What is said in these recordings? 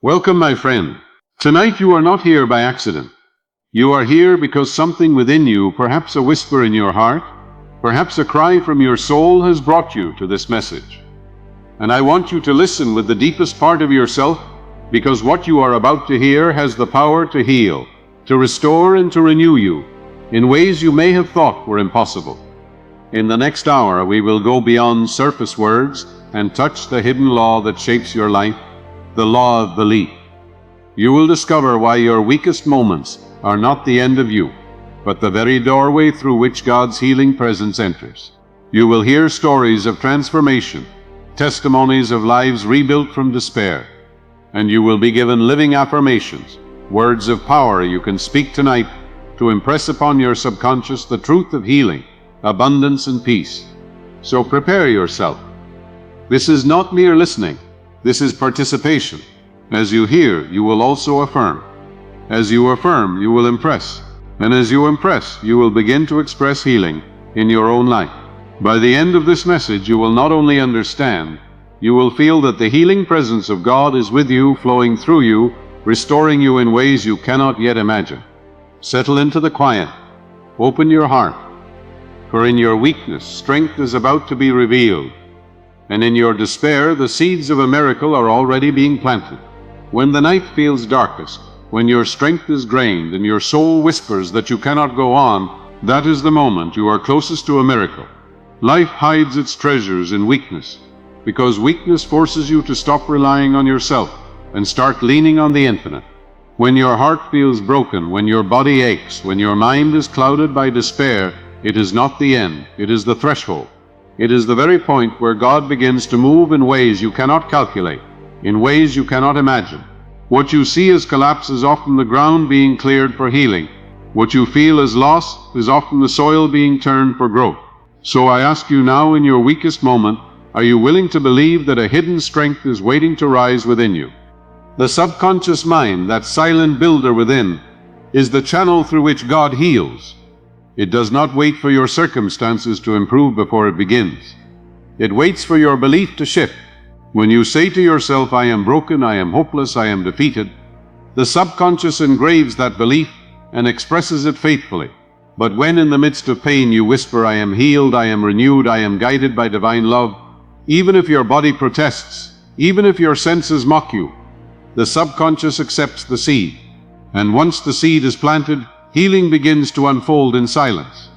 Welcome, my friend. Tonight you are not here by accident. You are here because something within you, perhaps a whisper in your heart, perhaps a cry from your soul, has brought you to this message. And I want you to listen with the deepest part of yourself, because what you are about to hear has the power to heal, to restore, and to renew you in ways you may have thought were impossible. In the next hour, we will go beyond surface words and touch the hidden law that shapes your life, the law of belief. You will discover why your weakest moments are not the end of you, but the very doorway through which God's healing presence enters. You will hear stories of transformation, testimonies of lives rebuilt from despair, and you will be given living affirmations, words of power you can speak tonight to impress upon your subconscious the truth of healing, abundance, and peace. So prepare yourself. This is not mere listening. This is participation. As you hear, you will also affirm. As you affirm, you will impress. And as you impress, you will begin to express healing in your own life. By the end of this message, you will not only understand, you will feel that the healing presence of God is with you, flowing through you, restoring you in ways you cannot yet imagine. Settle into the quiet. Open your heart. For in your weakness, strength is about to be revealed. And in your despair, the seeds of a miracle are already being planted. When the night feels darkest, when your strength is drained and your soul whispers that you cannot go on, that is the moment you are closest to a miracle. Life hides its treasures in weakness, because weakness forces you to stop relying on yourself and start leaning on the infinite. When your heart feels broken, when your body aches, when your mind is clouded by despair, it is not the end, it is the threshold. It is the very point where God begins to move in ways you cannot calculate, in ways you cannot imagine. What you see as collapse is often the ground being cleared for healing. What you feel as loss is often the soil being turned for growth. So I ask you now, in your weakest moment, are you willing to believe that a hidden strength is waiting to rise within you? The subconscious mind, that silent builder within, is the channel through which God heals. It does not wait for your circumstances to improve before it begins. It waits for your belief to shift. When you say to yourself, I am broken, I am hopeless, I am defeated, the subconscious engraves that belief and expresses it faithfully. But when in the midst of pain you whisper, I am healed, I am renewed, I am guided by divine love, even if your body protests, even if your senses mock you, the subconscious accepts the seed. And once the seed is planted, healing begins to unfold in silence.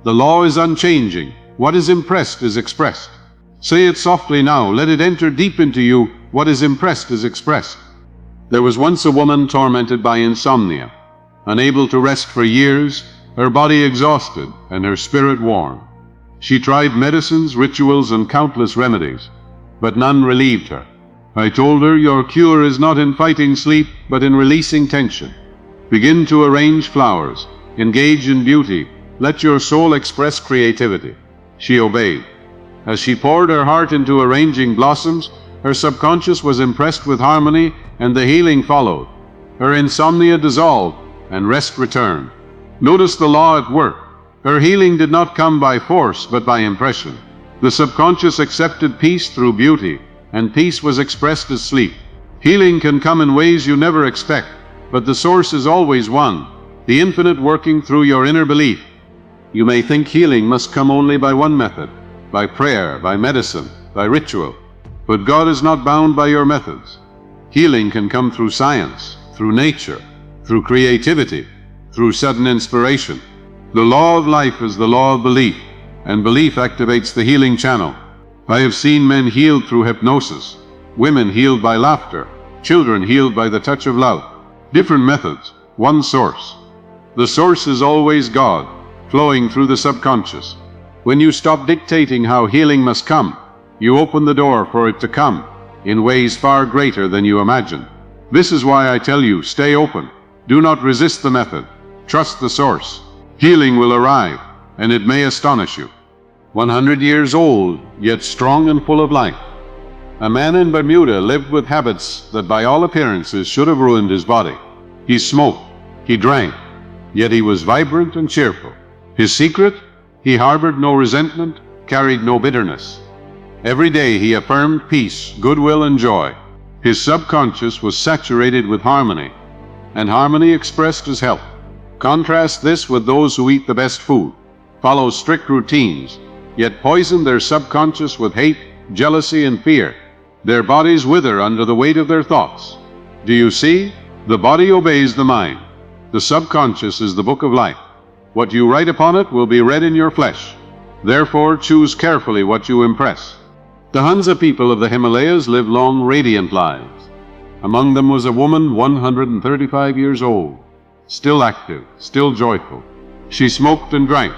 The law is unchanging. What is impressed is expressed. Say it softly now. Let it enter deep into you. What is impressed is expressed. There was once a woman tormented by insomnia, unable to rest for years, her body exhausted and her spirit worn. She tried medicines, rituals, and countless remedies, but none relieved her. I told her, your cure is not in fighting sleep, but in releasing tension. Begin to arrange flowers, engage in beauty, let your soul express creativity. She obeyed. As she poured her heart into arranging blossoms, her subconscious was impressed with harmony, and the healing followed. Her insomnia dissolved, and rest returned. Notice the law at work. Her healing did not come by force, but by impression. The subconscious accepted peace through beauty, and peace was expressed as sleep. Healing can come in ways you never expect, but the source is always one, the infinite working through your inner belief. You may think healing must come only by one method, by prayer, by medicine, by ritual. But God is not bound by your methods. Healing can come through science, through nature, through creativity, through sudden inspiration. The law of life is the law of belief, and belief activates the healing channel. I have seen men healed through hypnosis, women healed by laughter, children healed by the touch of love. Different methods, one source. The source is always God, flowing through the subconscious. When you stop dictating how healing must come, you open the door for it to come in ways far greater than you imagine. This is why I tell you, stay open. Do not resist the method. Trust the source. Healing will arrive, and it may astonish you. 100 years old, yet strong and full of life. A man in Bermuda lived with habits that by all appearances should have ruined his body. He smoked, he drank, yet he was vibrant and cheerful. His secret? He harbored no resentment, carried no bitterness. Every day he affirmed peace, goodwill, and joy. His subconscious was saturated with harmony, and harmony expressed as health. Contrast this with those who eat the best food, follow strict routines, yet poison their subconscious with hate, jealousy, and fear. Their bodies wither under the weight of their thoughts. Do you see? The body obeys the mind. The subconscious is the book of life. What you write upon it will be read in your flesh. Therefore, choose carefully what you impress. The Hunza people of the Himalayas lived long, radiant lives. Among them was a woman 135 years old, still active, still joyful. She smoked and drank,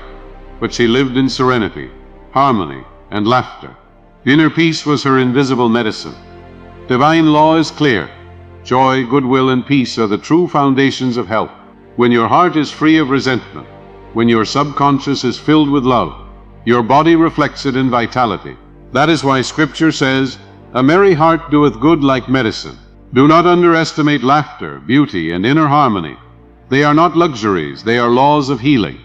but she lived in serenity, harmony, and laughter. Inner peace was her invisible medicine. Divine law is clear. Joy, goodwill, and peace are the true foundations of health. When your heart is free of resentment, when your subconscious is filled with love, your body reflects it in vitality. That is why Scripture says, "A merry heart doeth good like medicine." Do not underestimate laughter, beauty, and inner harmony. They are not luxuries, they are laws of healing.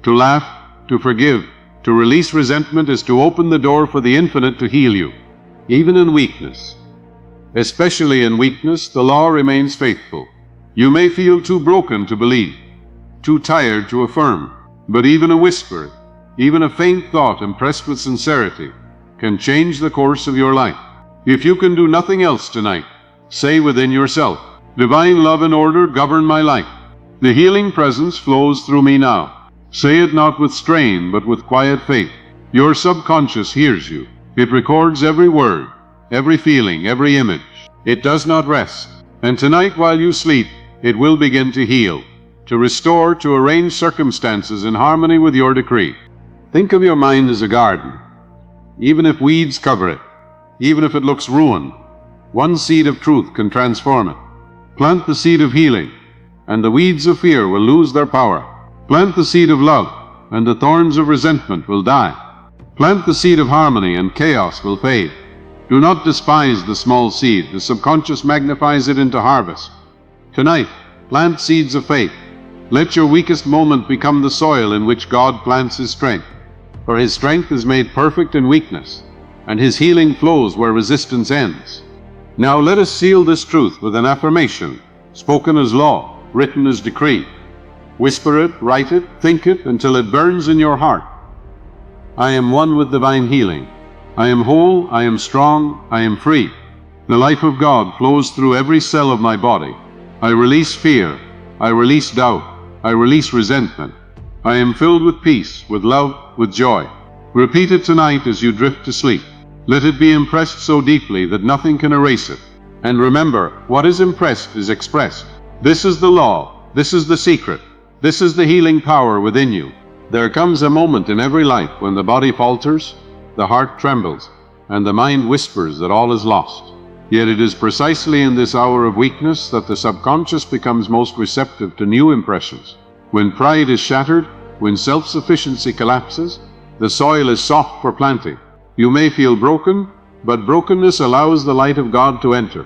To laugh, to forgive, to release resentment is to open the door for the infinite to heal you, even in weakness. Especially in weakness, the law remains faithful. You may feel too broken to believe, too tired to affirm, but even a whisper, even a faint thought impressed with sincerity, can change the course of your life. If you can do nothing else tonight, say within yourself, "Divine love and order govern my life. The healing presence flows through me now." Say it not with strain, but with quiet faith. Your subconscious hears you. It records every word, every feeling, every image. It does not rest. And tonight while you sleep, it will begin to heal, to restore, to arrange circumstances in harmony with your decree. Think of your mind as a garden. Even if weeds cover it, even if it looks ruined, one seed of truth can transform it. Plant the seed of healing, and the weeds of fear will lose their power. Plant the seed of love, and the thorns of resentment will die. Plant the seed of harmony, and chaos will fade. Do not despise the small seed. The subconscious magnifies it into harvest. Tonight, plant seeds of faith. Let your weakest moment become the soil in which God plants His strength. For His strength is made perfect in weakness, and His healing flows where resistance ends. Now let us seal this truth with an affirmation, spoken as law, written as decree. Whisper it, write it, think it, until it burns in your heart. I am one with divine healing. I am whole, I am strong, I am free. The life of God flows through every cell of my body. I release fear, I release doubt, I release resentment. I am filled with peace, with love, with joy. Repeat it tonight as you drift to sleep. Let it be impressed so deeply that nothing can erase it. And remember, what is impressed is expressed. This is the law, this is the secret, this is the healing power within you. There comes a moment in every life when the body falters, the heart trembles, and the mind whispers that all is lost. Yet it is precisely in this hour of weakness that the subconscious becomes most receptive to new impressions. When pride is shattered, when self-sufficiency collapses, the soil is soft for planting. You may feel broken, but brokenness allows the light of God to enter.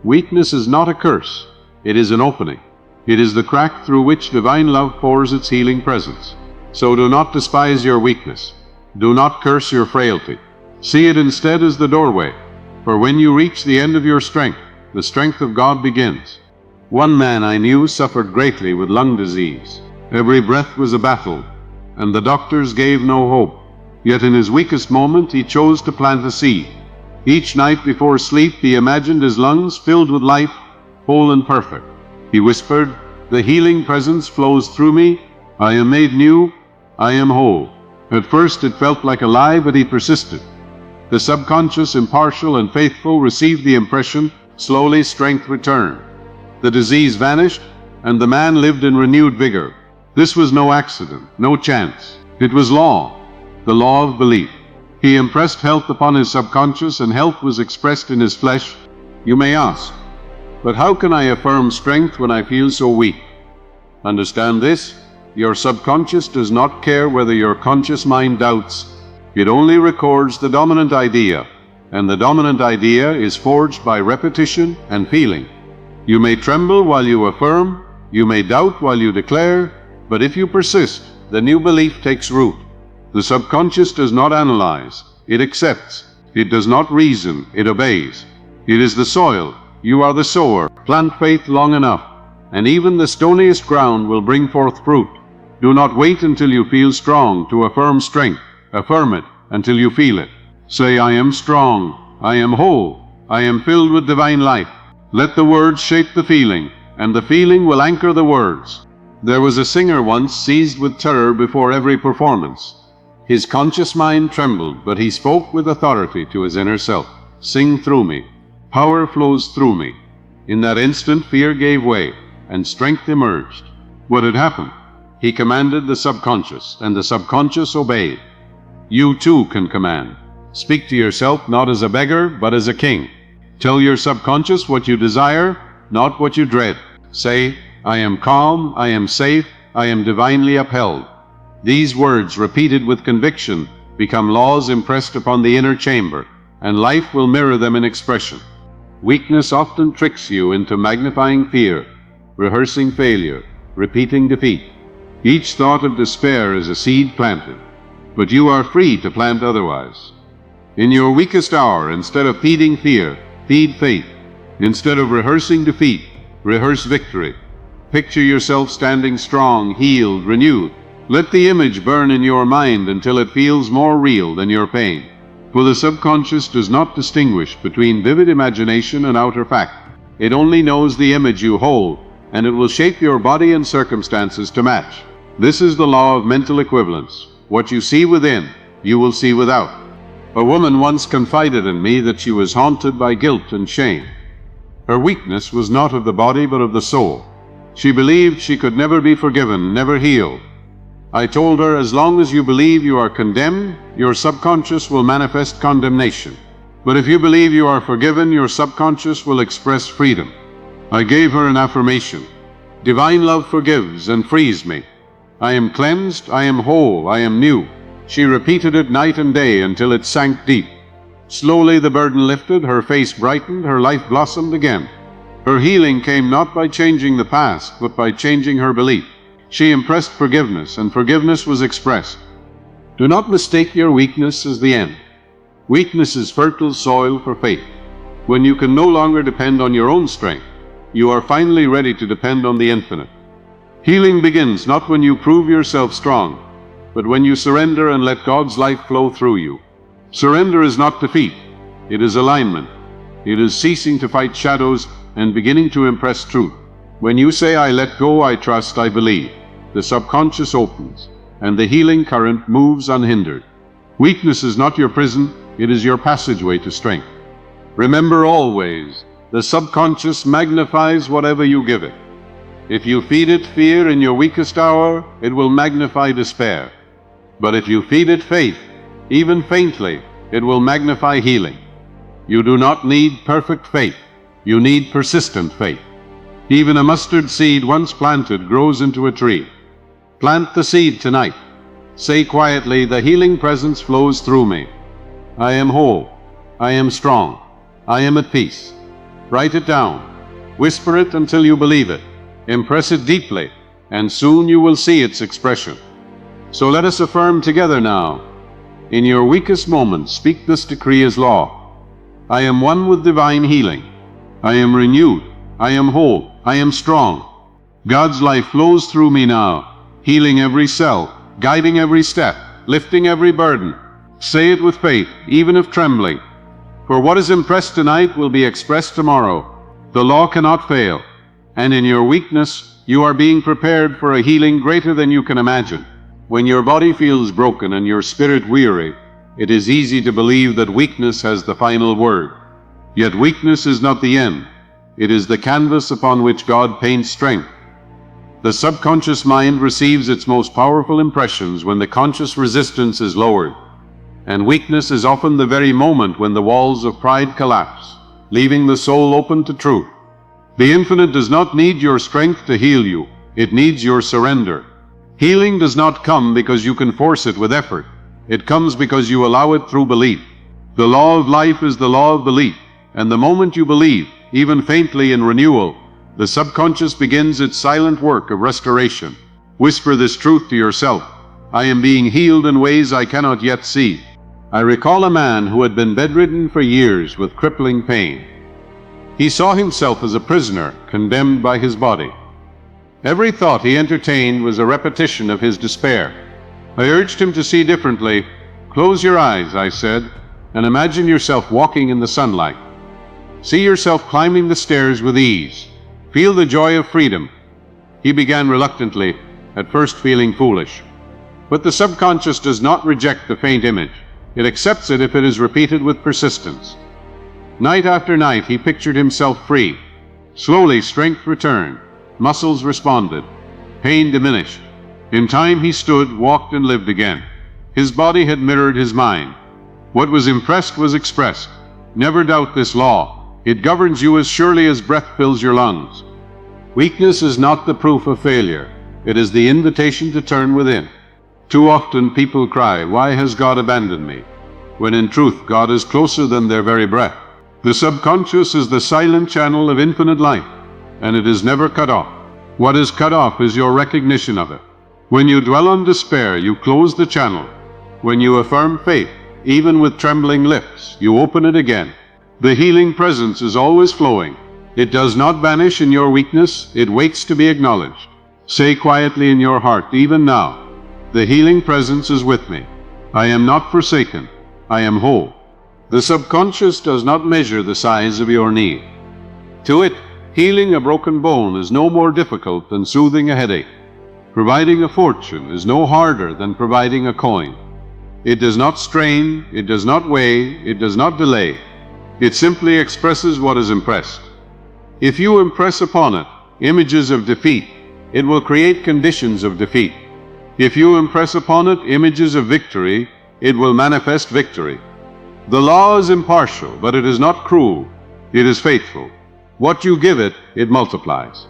Weakness is not a curse, it is an opening. It is the crack through which divine love pours its healing presence. So do not despise your weakness. Do not curse your frailty. See it instead as the doorway, for when you reach the end of your strength, the strength of God begins. One man I knew suffered greatly with lung disease. Every breath was a battle, and the doctors gave no hope. Yet in his weakest moment he chose to plant a seed. Each night before sleep he imagined his lungs filled with life, whole and perfect. He whispered, "The healing presence flows through me. I am made new. I am whole." At first it felt like a lie, but he persisted. The subconscious, impartial and faithful, received the impression. Slowly strength returned. The disease vanished, and the man lived in renewed vigor. This was no accident, no chance. It was law, the law of belief. He impressed health upon his subconscious, and health was expressed in his flesh. You may ask, but how can I affirm strength when I feel so weak? Understand this, your subconscious does not care whether your conscious mind doubts. It only records the dominant idea, and the dominant idea is forged by repetition and feeling. You may tremble while you affirm, you may doubt while you declare, but if you persist, the new belief takes root. The subconscious does not analyze, it accepts. It does not reason, it obeys. It is the soil, You are the sower. Plant faith long enough, and even the stoniest ground will bring forth fruit. Do not wait until you feel strong to affirm strength. Affirm it until you feel it. Say, I am strong, I am whole, I am filled with divine life. Let the words shape the feeling, and the feeling will anchor the words. There was a singer once seized with terror before every performance. His conscious mind trembled, but he spoke with authority to his inner self. Sing through me. Power flows through me. In that instant, fear gave way, and strength emerged. What had happened? He commanded the subconscious, and the subconscious obeyed. You too can command. Speak to yourself not as a beggar, but as a king. Tell your subconscious what you desire, not what you dread. Say, I am calm, I am safe, I am divinely upheld. These words, repeated with conviction, become laws impressed upon the inner chamber, and life will mirror them in expression. Weakness often tricks you into magnifying fear, rehearsing failure, repeating defeat. Each thought of despair is a seed planted, but you are free to plant otherwise. In your weakest hour, instead of feeding fear, feed faith. Instead of rehearsing defeat, rehearse victory. Picture yourself standing strong, healed, renewed. Let the image burn in your mind until it feels more real than your pain. For the subconscious does not distinguish between vivid imagination and outer fact. It only knows the image you hold, and it will shape your body and circumstances to match. This is the law of mental equivalence. What you see within, you will see without. A woman once confided in me that she was haunted by guilt and shame. Her weakness was not of the body but of the soul. She believed she could never be forgiven, never healed. I told her, as long as you believe you are condemned, your subconscious will manifest condemnation. But if you believe you are forgiven, your subconscious will express freedom. I gave her an affirmation. Divine love forgives and frees me. I am cleansed, I am whole, I am new. She repeated it night and day until it sank deep. Slowly the burden lifted, her face brightened, her life blossomed again. Her healing came not by changing the past, but by changing her belief. She impressed forgiveness, and forgiveness was expressed. Do not mistake your weakness as the end. Weakness is fertile soil for faith. When you can no longer depend on your own strength, you are finally ready to depend on the infinite. Healing begins not when you prove yourself strong, but when you surrender and let God's life flow through you. Surrender is not defeat, it is alignment. It is ceasing to fight shadows and beginning to impress truth. When you say, I let go, I trust, I believe, the subconscious opens, and the healing current moves unhindered. Weakness is not your prison, it is your passageway to strength. Remember always, the subconscious magnifies whatever you give it. If you feed it fear in your weakest hour, it will magnify despair. But if you feed it faith, even faintly, it will magnify healing. You do not need perfect faith, you need persistent faith. Even a mustard seed once planted grows into a tree. Plant the seed tonight. Say quietly, the healing presence flows through me. I am whole, I am strong, I am at peace. Write it down. Whisper it until you believe it. Impress it deeply, and soon you will see its expression. So let us affirm together now. In your weakest moments, speak this decree as law. I am one with divine healing. I am renewed. I am whole. I am strong. God's life flows through me now, healing every cell, guiding every step, lifting every burden. Say it with faith, even if trembling. For what is impressed tonight will be expressed tomorrow. The law cannot fail. And in your weakness, you are being prepared for a healing greater than you can imagine. When your body feels broken and your spirit weary, it is easy to believe that weakness has the final word. Yet weakness is not the end. It is the canvas upon which God paints strength. The subconscious mind receives its most powerful impressions when the conscious resistance is lowered. And weakness is often the very moment when the walls of pride collapse, leaving the soul open to truth. The infinite does not need your strength to heal you. It needs your surrender. Healing does not come because you can force it with effort. It comes because you allow it through belief. The law of life is the law of belief, and the moment you believe, even faintly in renewal, the subconscious begins its silent work of restoration. Whisper this truth to yourself. I am being healed in ways I cannot yet see. I recall a man who had been bedridden for years with crippling pain. He saw himself as a prisoner, condemned by his body. Every thought he entertained was a repetition of his despair. I urged him to see differently. Close your eyes, I said, and imagine yourself walking in the sunlight. See yourself climbing the stairs with ease. Feel the joy of freedom. He began reluctantly, at first feeling foolish. But the subconscious does not reject the faint image. It accepts it if it is repeated with persistence. Night after night he pictured himself free. Slowly strength returned. Muscles responded. Pain diminished. In time he stood, walked, and lived again. His body had mirrored his mind. What was impressed was expressed. Never doubt this law. It governs you as surely as breath fills your lungs. Weakness is not the proof of failure. It is the invitation to turn within. Too often people cry, "Why has God abandoned me?" when in truth God is closer than their very breath. The subconscious is the silent channel of infinite life, and it is never cut off. What is cut off is your recognition of it. When you dwell on despair, you close the channel. When you affirm faith, even with trembling lips, you open it again. The healing presence is always flowing. It does not vanish in your weakness, it waits to be acknowledged. Say quietly in your heart, even now, the healing presence is with me. I am not forsaken. I am whole. The subconscious does not measure the size of your need. To it, healing a broken bone is no more difficult than soothing a headache. Providing a fortune is no harder than providing a coin. It does not strain, it does not weigh, it does not delay. It simply expresses what is impressed. If you impress upon it images of defeat, it will create conditions of defeat. If you impress upon it images of victory, it will manifest victory. The law is impartial, but it is not cruel. It is faithful. What you give it, it multiplies.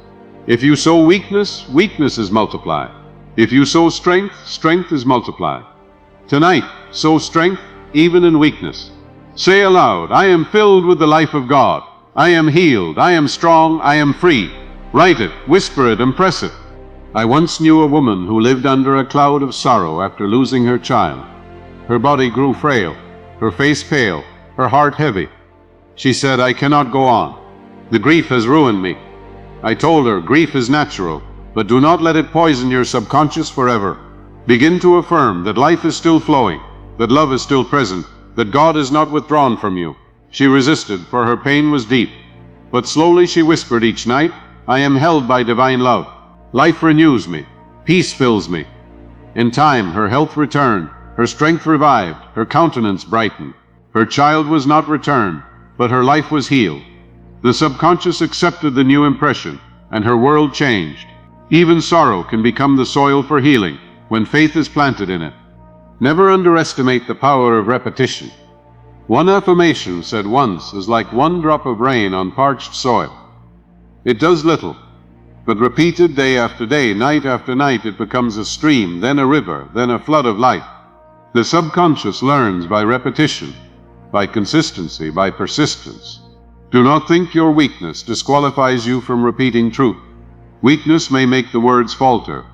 If you sow weakness, weakness is multiplied. If you sow strength, strength is multiplied. Tonight, sow strength even in weakness. Say aloud, I am filled with the life of God. I am healed. I am strong. I am free. Write it, whisper it, impress it. I once knew a woman who lived under a cloud of sorrow after losing her child. Her body grew frail, her face pale, her heart heavy. She said, I cannot go on. The grief has ruined me. I told her, grief is natural, but do not let it poison your subconscious forever. Begin to affirm that life is still flowing, that love is still present, that God is not withdrawn from you. She resisted, for her pain was deep. But slowly she whispered each night, I am held by divine love. Life renews me. Peace fills me. In time, her health returned, her strength revived, her countenance brightened. Her child was not returned, but her life was healed. The subconscious accepted the new impression, and her world changed. Even sorrow can become the soil for healing when faith is planted in it. Never underestimate the power of repetition. One affirmation said once is like one drop of rain on parched soil. It does little, but repeated day after day, night after night, it becomes a stream, then a river, then a flood of life. The subconscious learns by repetition, by consistency, by persistence. Do not think your weakness disqualifies you from repeating truth. Weakness may make the words falter,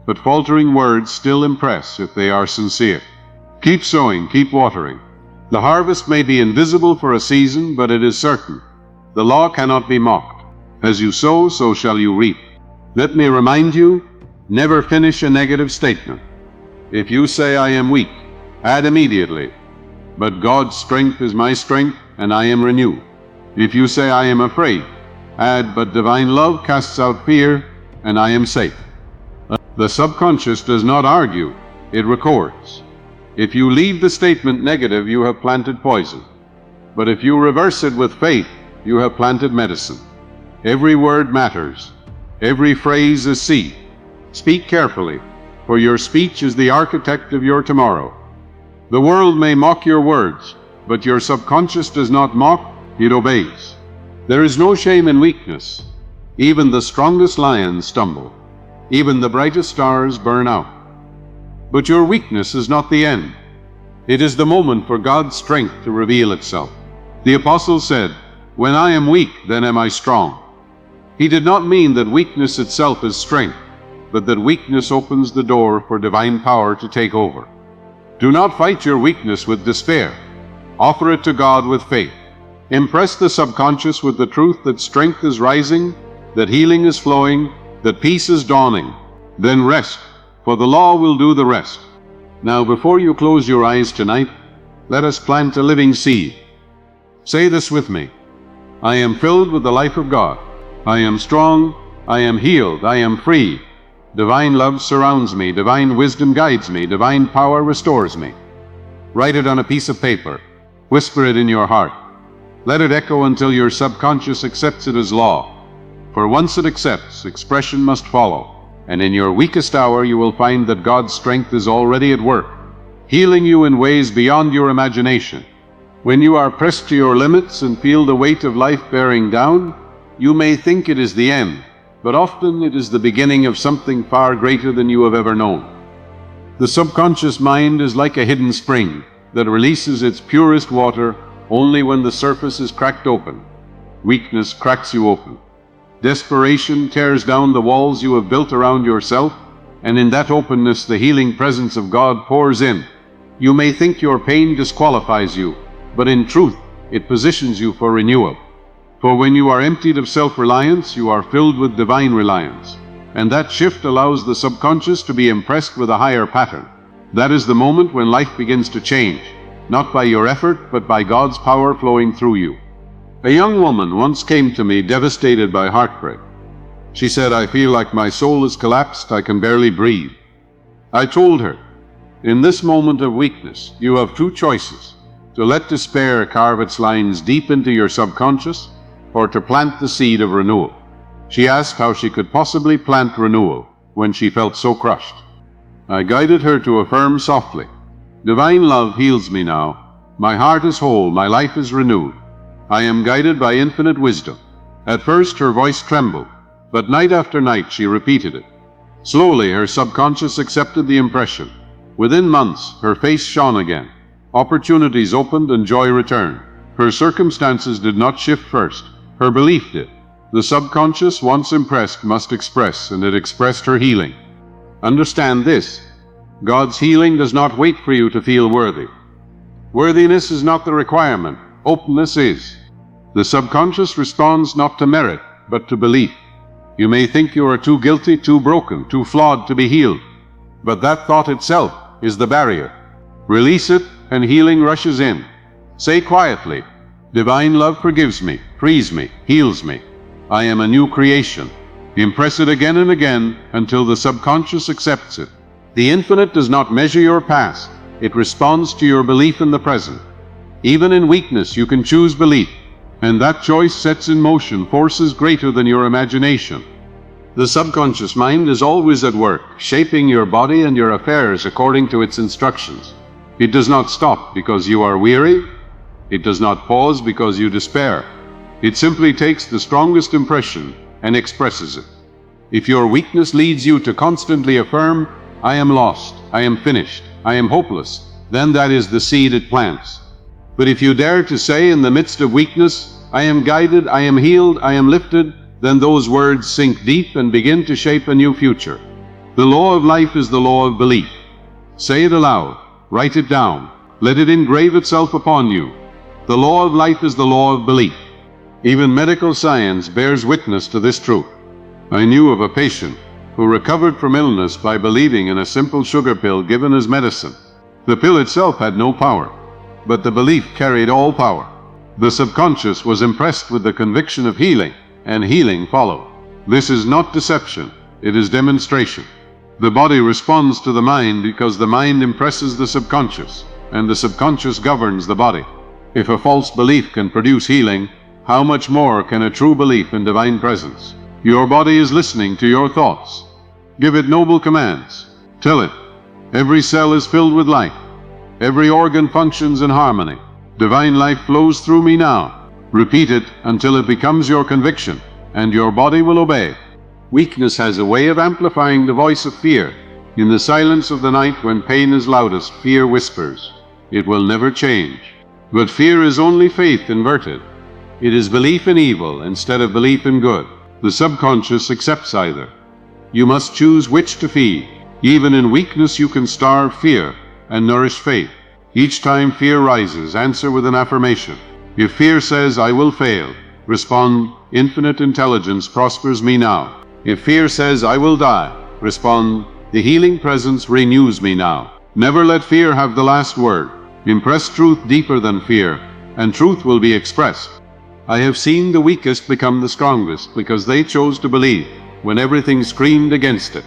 but faltering words still impress if they are sincere. Keep sowing, keep watering. The harvest may be invisible for a season, but it is certain. The law cannot be mocked. As you sow, so shall you reap. Let me remind you, never finish a negative statement. If you say, I am weak, add immediately, but God's strength is my strength, and I am renewed. If you say, I am afraid, add, but divine love casts out fear, and I am safe. The subconscious does not argue, it records. If you leave the statement negative, you have planted poison. But if you reverse it with faith, you have planted medicine. Every word matters. Every phrase is seed. Speak carefully, for your speech is the architect of your tomorrow. The world may mock your words, but your subconscious does not mock, it obeys. There is no shame in weakness. Even the strongest lions stumble. Even the brightest stars burn out. But your weakness is not the end. It is the moment for God's strength to reveal itself. The apostle said, when I am weak, then am I strong. He did not mean that weakness itself is strength, but that weakness opens the door for divine power to take over. Do not fight your weakness with despair. Offer it to God with faith. Impress the subconscious with the truth that strength is rising, that healing is flowing, that peace is dawning. Then rest, for the law will do the rest. Now, before you close your eyes tonight, let us plant a living seed. Say this with me. I am filled with the life of God. I am strong. I am healed. I am free. Divine love surrounds me. Divine wisdom guides me. Divine power restores me. Write it on a piece of paper. Whisper it in your heart. Let it echo until your subconscious accepts it as law. For once it accepts, expression must follow. And in your weakest hour you will find that God's strength is already at work, healing you in ways beyond your imagination. When you are pressed to your limits and feel the weight of life bearing down, you may think it is the end, but often it is the beginning of something far greater than you have ever known. The subconscious mind is like a hidden spring that releases its purest water only when the surface is cracked open. Weakness cracks you open. Desperation tears down the walls you have built around yourself, and in that openness the healing presence of God pours in. You may think your pain disqualifies you, but in truth, it positions you for renewal. For when you are emptied of self-reliance, you are filled with divine reliance. And that shift allows the subconscious to be impressed with a higher pattern. That is the moment when life begins to change, not by your effort, but by God's power flowing through you. A young woman once came to me devastated by heartbreak. She said, I feel like my soul has collapsed, I can barely breathe. I told her, in this moment of weakness, you have two choices: to let despair carve its lines deep into your subconscious, or to plant the seed of renewal. She asked how she could possibly plant renewal when she felt so crushed. I guided her to affirm softly, Divine love heals me now. My heart is whole, my life is renewed. I am guided by infinite wisdom. At first her voice trembled, but night after night she repeated it. Slowly her subconscious accepted the impression. Within months her face shone again. Opportunities opened and joy returned. Her circumstances did not shift first. Her belief did. The subconscious, once impressed, must express, and it expressed her healing. Understand this. God's healing does not wait for you to feel worthy. Worthiness is not the requirement. Openness is. The subconscious responds not to merit, but to belief. You may think you are too guilty, too broken, too flawed to be healed, but that thought itself is the barrier. Release it, and healing rushes in. Say quietly, Divine love forgives me, frees me, heals me. I am a new creation. Impress it again and again until the subconscious accepts it. The infinite does not measure your past. It responds to your belief in the present. Even in weakness, you can choose belief, and that choice sets in motion forces greater than your imagination. The subconscious mind is always at work, shaping your body and your affairs according to its instructions. It does not stop because you are weary. It does not pause because you despair. It simply takes the strongest impression and expresses it. If your weakness leads you to constantly affirm, I am lost, I am finished, I am hopeless, then that is the seed it plants. But if you dare to say in the midst of weakness, I am guided, I am healed, I am lifted, then those words sink deep and begin to shape a new future. The law of life is the law of belief. Say it aloud, write it down, let it engrave itself upon you. The law of life is the law of belief. Even medical science bears witness to this truth. I knew of a patient who recovered from illness by believing in a simple sugar pill given as medicine. The pill itself had no power, but the belief carried all power. The subconscious was impressed with the conviction of healing, and healing followed. This is not deception, it is demonstration. The body responds to the mind because the mind impresses the subconscious, and the subconscious governs the body. If a false belief can produce healing, how much more can a true belief in divine presence? Your body is listening to your thoughts. Give it noble commands. Tell it, every cell is filled with life. Every organ functions in harmony. Divine life flows through me now. Repeat it until it becomes your conviction, and your body will obey. Weakness has a way of amplifying the voice of fear. In the silence of the night when pain is loudest, fear whispers, it will never change. But fear is only faith inverted. It is belief in evil instead of belief in good. The subconscious accepts either. You must choose which to feed. Even in weakness you can starve fear and nourish faith. Each time fear rises, answer with an affirmation. If fear says, I will fail, respond, infinite intelligence prospers me now. If fear says, I will die, respond, the healing presence renews me now. Never let fear have the last word. Impress truth deeper than fear, and truth will be expressed. I have seen the weakest become the strongest because they chose to believe when everything screamed against it.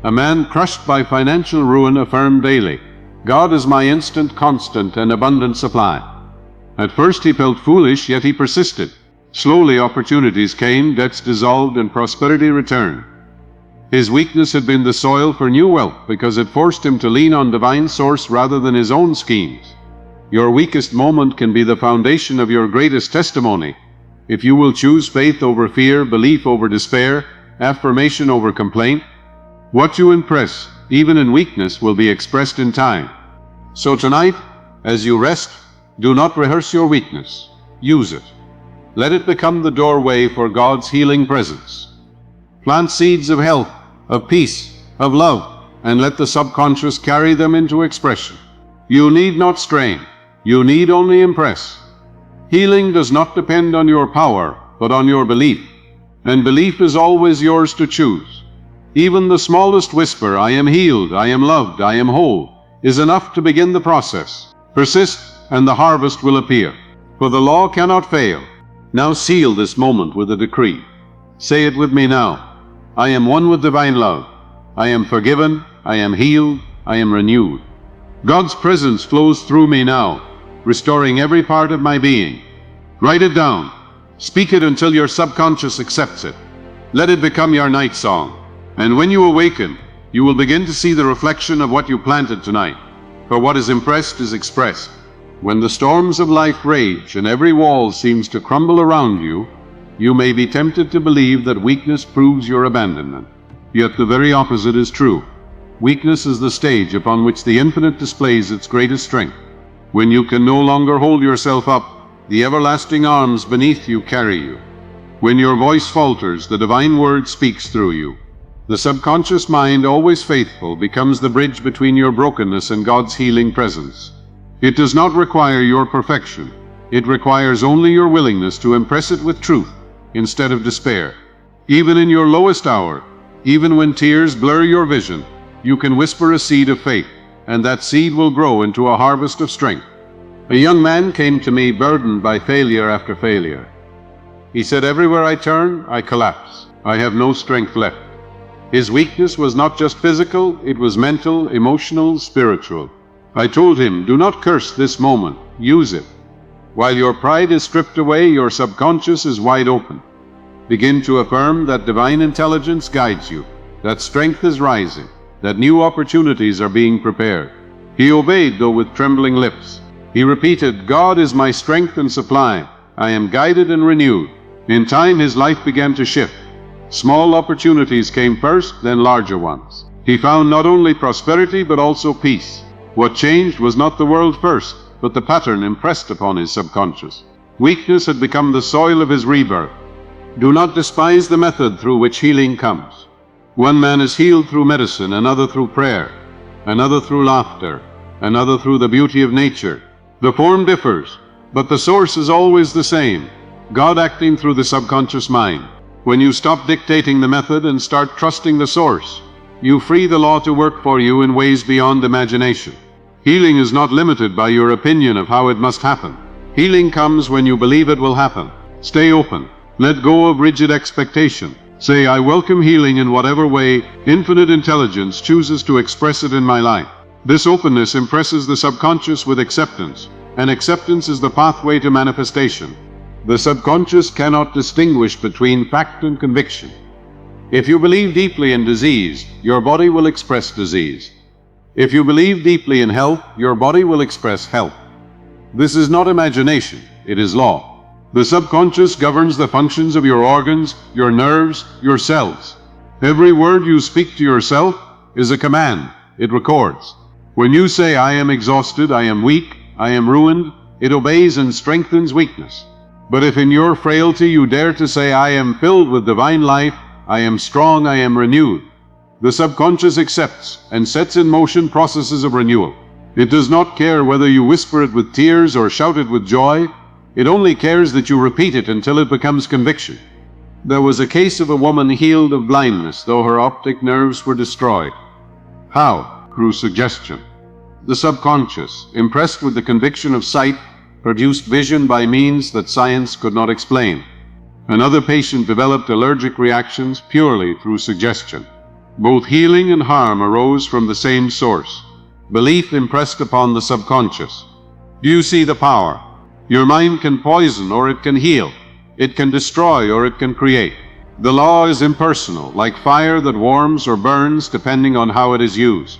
A man crushed by financial ruin affirmed daily, God is my instant, constant, and abundant supply. At first he felt foolish, yet he persisted. Slowly opportunities came, debts dissolved, and prosperity returned. His weakness had been the soil for new wealth because it forced him to lean on divine source rather than his own schemes. Your weakest moment can be the foundation of your greatest testimony. If you will choose faith over fear, belief over despair, affirmation over complaint, what you impress, even in weakness, will be expressed in time. So tonight, as you rest, do not rehearse your weakness. Use it. Let it become the doorway for God's healing presence. Plant seeds of health, of peace, of love, and let the subconscious carry them into expression. You need not strain. You need only impress. Healing does not depend on your power, but on your belief. And belief is always yours to choose. Even the smallest whisper, I am healed, I am loved, I am whole, is enough to begin the process. Persist, and the harvest will appear. For the law cannot fail. Now seal this moment with a decree. Say it with me now. I am one with divine love. I am forgiven, I am healed, I am renewed. God's presence flows through me now, restoring every part of my being. Write it down. Speak it until your subconscious accepts it. Let it become your night song. And when you awaken, you will begin to see the reflection of what you planted tonight. For what is impressed is expressed. When the storms of life rage and every wall seems to crumble around you, you may be tempted to believe that weakness proves your abandonment. Yet the very opposite is true. Weakness is the stage upon which the infinite displays its greatest strength. When you can no longer hold yourself up, the everlasting arms beneath you carry you. When your voice falters, the divine word speaks through you. The subconscious mind, always faithful, becomes the bridge between your brokenness and God's healing presence. It does not require your perfection. It requires only your willingness to impress it with truth instead of despair. Even in your lowest hour, even when tears blur your vision, you can whisper a seed of faith, and that seed will grow into a harvest of strength. A young man came to me burdened by failure after failure. He said, everywhere I turn, I collapse. I have no strength left. His weakness was not just physical, it was mental, emotional, spiritual. I told him, do not curse this moment, use it. While your pride is stripped away, your subconscious is wide open. Begin to affirm that divine intelligence guides you, that strength is rising, that new opportunities are being prepared. He obeyed, though with trembling lips. He repeated, God is my strength and supply. I am guided and renewed. In time, his life began to shift. Small opportunities came first, then larger ones. He found not only prosperity, but also peace. What changed was not the world first, but the pattern impressed upon his subconscious. Weakness had become the soil of his rebirth. Do not despise the method through which healing comes. One man is healed through medicine, another through prayer, another through laughter, another through the beauty of nature. The form differs, but the source is always the same, God acting through the subconscious mind. When you stop dictating the method and start trusting the source, you free the law to work for you in ways beyond imagination. Healing is not limited by your opinion of how it must happen. Healing comes when you believe it will happen. Stay open. Let go of rigid expectation. Say, I welcome healing in whatever way infinite intelligence chooses to express it in my life. This openness impresses the subconscious with acceptance, and acceptance is the pathway to manifestation. The subconscious cannot distinguish between fact and conviction. If you believe deeply in disease, your body will express disease. If you believe deeply in health, your body will express health. This is not imagination, it is law. The subconscious governs the functions of your organs, your nerves, your cells. Every word you speak to yourself is a command. It records. When you say, I am exhausted, I am weak, I am ruined, it obeys and strengthens weakness. But if in your frailty you dare to say, I am filled with divine life, I am strong, I am renewed, the subconscious accepts and sets in motion processes of renewal. It does not care whether you whisper it with tears or shout it with joy. It only cares that you repeat it until it becomes conviction. There was a case of a woman healed of blindness, though her optic nerves were destroyed. How? Through suggestion. The subconscious, impressed with the conviction of sight, produced vision by means that science could not explain. Another patient developed allergic reactions purely through suggestion. Both healing and harm arose from the same source, belief impressed upon the subconscious. Do you see the power? Your mind can poison or it can heal. It can destroy or it can create. The law is impersonal, like fire that warms or burns depending on how it is used.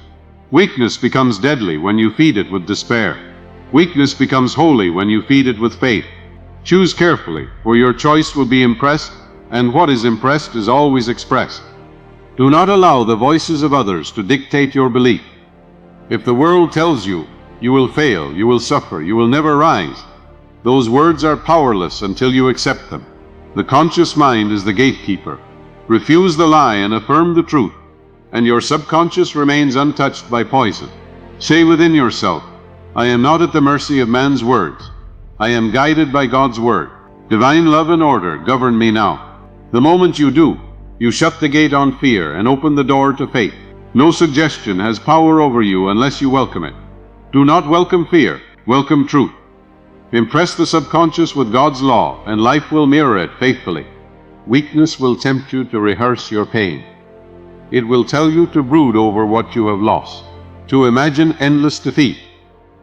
Weakness becomes deadly when you feed it with despair. Weakness becomes holy when you feed it with faith. Choose carefully, for your choice will be impressed, and what is impressed is always expressed. Do not allow the voices of others to dictate your belief. If the world tells you, you will fail, you will suffer, you will never rise, those words are powerless until you accept them. The conscious mind is the gatekeeper. Refuse the lie and affirm the truth, and your subconscious remains untouched by poison. Say within yourself, I am not at the mercy of man's words. I am guided by God's word. Divine love and order govern me now. The moment you do, you shut the gate on fear and open the door to faith. No suggestion has power over you unless you welcome it. Do not welcome fear, welcome truth. Impress the subconscious with God's law, and life will mirror it faithfully. Weakness will tempt you to rehearse your pain. It will tell you to brood over what you have lost, to imagine endless defeat.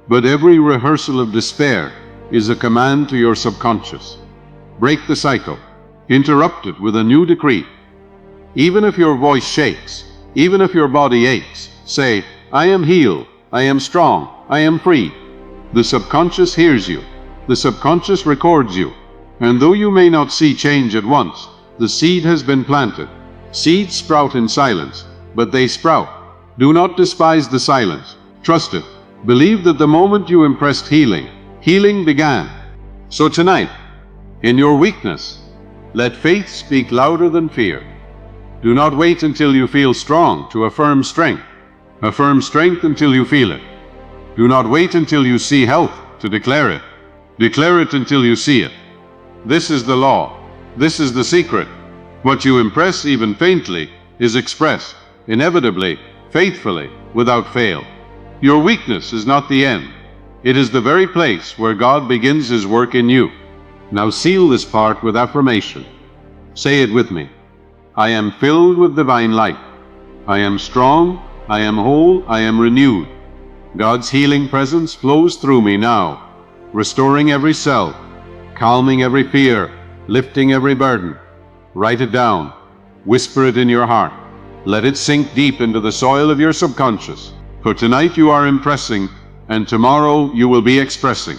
But every rehearsal of despair is a command to your subconscious. Break the cycle. Interrupt it with a new decree. Even if your voice shakes, even if your body aches, say, I am healed, I am strong, I am free. The subconscious hears you. The subconscious records you. And though you may not see change at once, the seed has been planted. Seeds sprout in silence, but they sprout. Do not despise the silence. Trust it. Believe that the moment you impressed healing, healing began. So tonight, in your weakness, let faith speak louder than fear. Do not wait until you feel strong to affirm strength. Affirm strength until you feel it. Do not wait until you see health to declare it. Declare it until you see it. This is the law. This is the secret. What you impress even faintly is expressed, inevitably, faithfully, without fail. Your weakness is not the end. It is the very place where God begins His work in you. Now seal this part with affirmation. Say it with me. I am filled with divine light. I am strong, I am whole, I am renewed. God's healing presence flows through me now, restoring every cell, calming every fear, lifting every burden. Write it down. Whisper it in your heart. Let it sink deep into the soil of your subconscious. For tonight you are impressing, and tomorrow you will be expressing.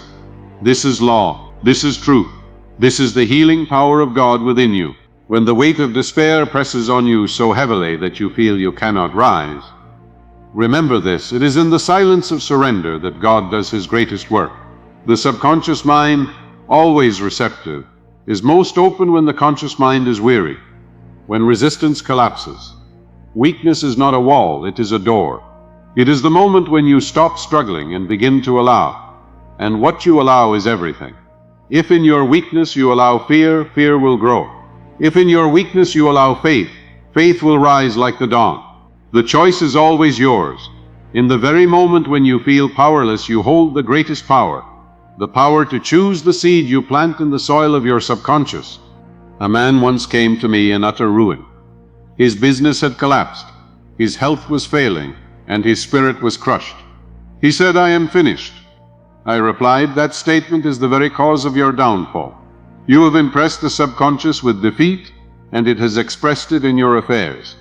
This is law. This is truth. This is the healing power of God within you. When the weight of despair presses on you so heavily that you feel you cannot rise, remember this. It is in the silence of surrender that God does His greatest work. The subconscious mind, always receptive, is most open when the conscious mind is weary, when resistance collapses. Weakness is not a wall, it is a door. It is the moment when you stop struggling and begin to allow. And what you allow is everything. If in your weakness you allow fear, fear will grow. If in your weakness you allow faith, faith will rise like the dawn. The choice is always yours. In the very moment when you feel powerless, you hold the greatest power. The power to choose the seed you plant in the soil of your subconscious. A man once came to me in utter ruin. His business had collapsed. His health was failing, and his spirit was crushed. He said, I am finished. I replied, that statement is the very cause of your downfall. You have impressed the subconscious with defeat, and it has expressed it in your affairs.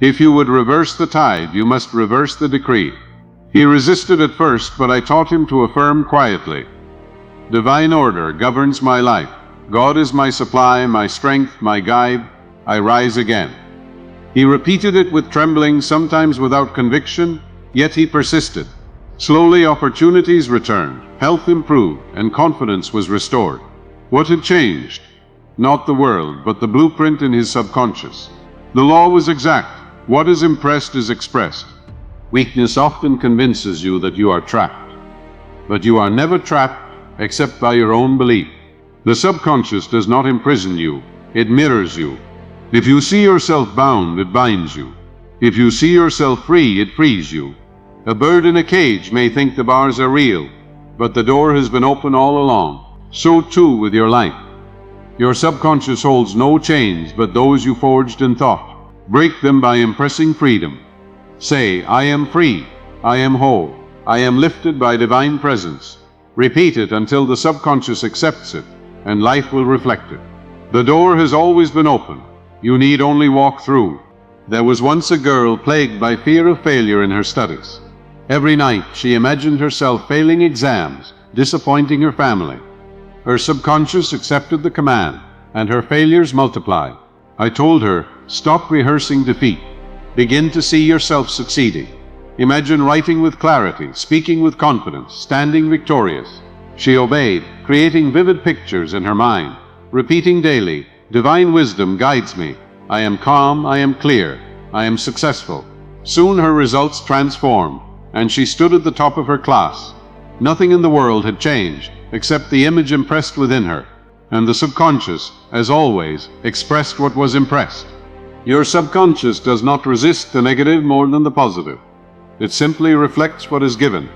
If you would reverse the tide, you must reverse the decree. He resisted at first, but I taught him to affirm quietly. Divine order governs my life. God is my supply, my strength, my guide. I rise again. He repeated it with trembling, sometimes without conviction, yet he persisted. Slowly opportunities returned, health improved, and confidence was restored. What had changed? Not the world, but the blueprint in his subconscious. The law was exact. What is impressed is expressed. Weakness often convinces you that you are trapped. But you are never trapped except by your own belief. The subconscious does not imprison you, it mirrors you. If you see yourself bound, it binds you. If you see yourself free, it frees you. A bird in a cage may think the bars are real, but the door has been open all along. So too with your life. Your subconscious holds no chains but those you forged in thought. Break them by impressing freedom. Say, I am free, I am whole, I am lifted by divine presence. Repeat it until the subconscious accepts it, and life will reflect it. The door has always been open. You need only walk through. There was once a girl plagued by fear of failure in her studies. Every night she imagined herself failing exams, disappointing her family. Her subconscious accepted the command, and her failures multiplied. I told her, stop rehearsing defeat. Begin to see yourself succeeding. Imagine writing with clarity, speaking with confidence, standing victorious. She obeyed, creating vivid pictures in her mind, repeating daily, divine wisdom guides me. I am calm, I am clear, I am successful. Soon her results transformed, and she stood at the top of her class. Nothing in the world had changed, except the image impressed within her, and the subconscious, as always, expressed what was impressed. Your subconscious does not resist the negative more than the positive. It simply reflects what is given.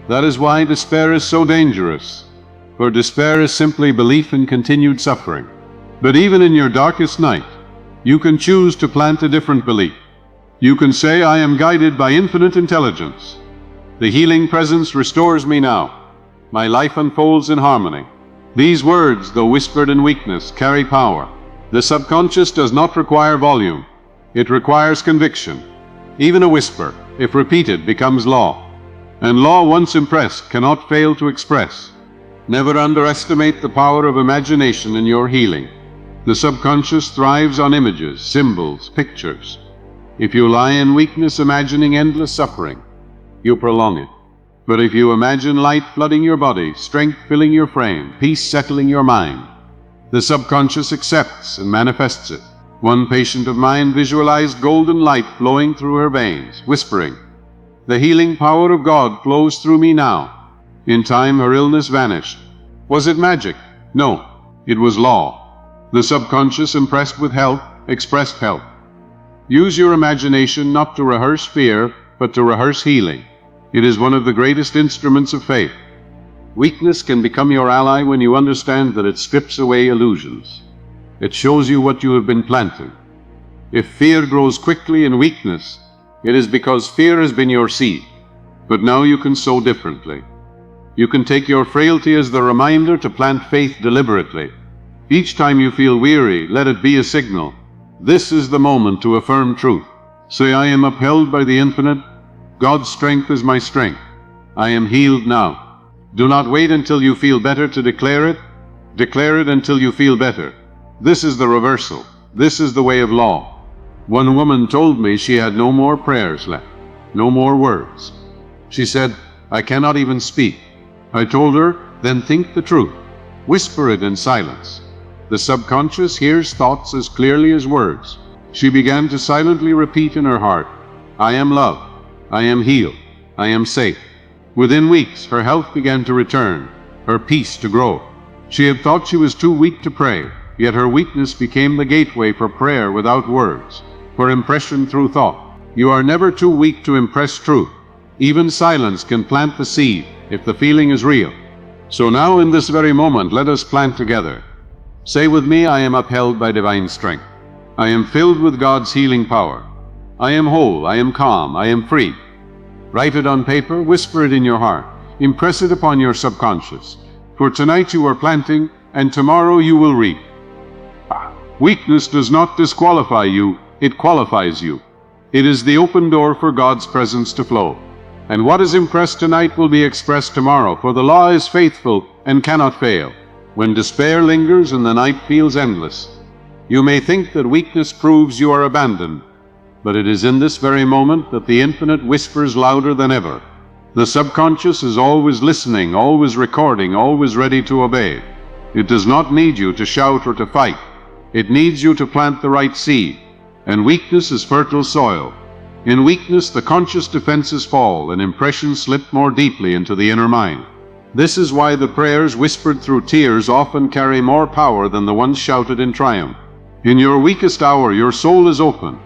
That is why despair is so dangerous, for despair is simply belief in continued suffering. But even in your darkest night, you can choose to plant a different belief. You can say, I am guided by infinite intelligence. The healing presence restores me now. My life unfolds in harmony. These words, though whispered in weakness, carry power. The subconscious does not require volume. It requires conviction. Even a whisper, if repeated, becomes law. And law once impressed cannot fail to express. Never underestimate the power of imagination in your healing. The subconscious thrives on images, symbols, pictures. If you lie in weakness imagining endless suffering, you prolong it. But if you imagine light flooding your body, strength filling your frame, peace settling your mind, the subconscious accepts and manifests it. One patient of mine visualized golden light flowing through her veins, whispering, the healing power of God flows through me now. In time, her illness vanished. Was it magic? No, it was law. The subconscious, impressed with help, expressed help. Use your imagination not to rehearse fear, but to rehearse healing. It is one of the greatest instruments of faith. Weakness can become your ally when you understand that it strips away illusions. It shows you what you have been planting. If fear grows quickly in weakness, it is because fear has been your seed. But now you can sow differently. You can take your frailty as the reminder to plant faith deliberately. Each time you feel weary, let it be a signal. This is the moment to affirm truth. Say, I am upheld by the infinite. God's strength is my strength. I am healed now. Do not wait until you feel better to declare it. Declare it until you feel better. This is the reversal. This is the way of law. One woman told me she had no more prayers left, no more words. She said, I cannot even speak. I told her, then think the truth. Whisper it in silence. The subconscious hears thoughts as clearly as words. She began to silently repeat in her heart, I am loved. I am healed. I am safe. Within weeks, her health began to return, her peace to grow. She had thought she was too weak to pray, yet her weakness became the gateway for prayer without words, for impression through thought. You are never too weak to impress truth. Even silence can plant the seed if the feeling is real. So now in this very moment, let us plant together. Say with me, I am upheld by divine strength. I am filled with God's healing power. I am whole, I am calm, I am free. Write it on paper, whisper it in your heart. Impress it upon your subconscious. For tonight you are planting, and tomorrow you will reap. Weakness does not disqualify you, it qualifies you. It is the open door for God's presence to flow. And what is impressed tonight will be expressed tomorrow, for the law is faithful and cannot fail. When despair lingers and the night feels endless, you may think that weakness proves you are abandoned, but it is in this very moment that the infinite whispers louder than ever. The subconscious is always listening, always recording, always ready to obey. It does not need you to shout or to fight. It needs you to plant the right seed. And weakness is fertile soil. In weakness, the conscious defenses fall and impressions slip more deeply into the inner mind. This is why the prayers whispered through tears often carry more power than the ones shouted in triumph. In your weakest hour, your soul is open,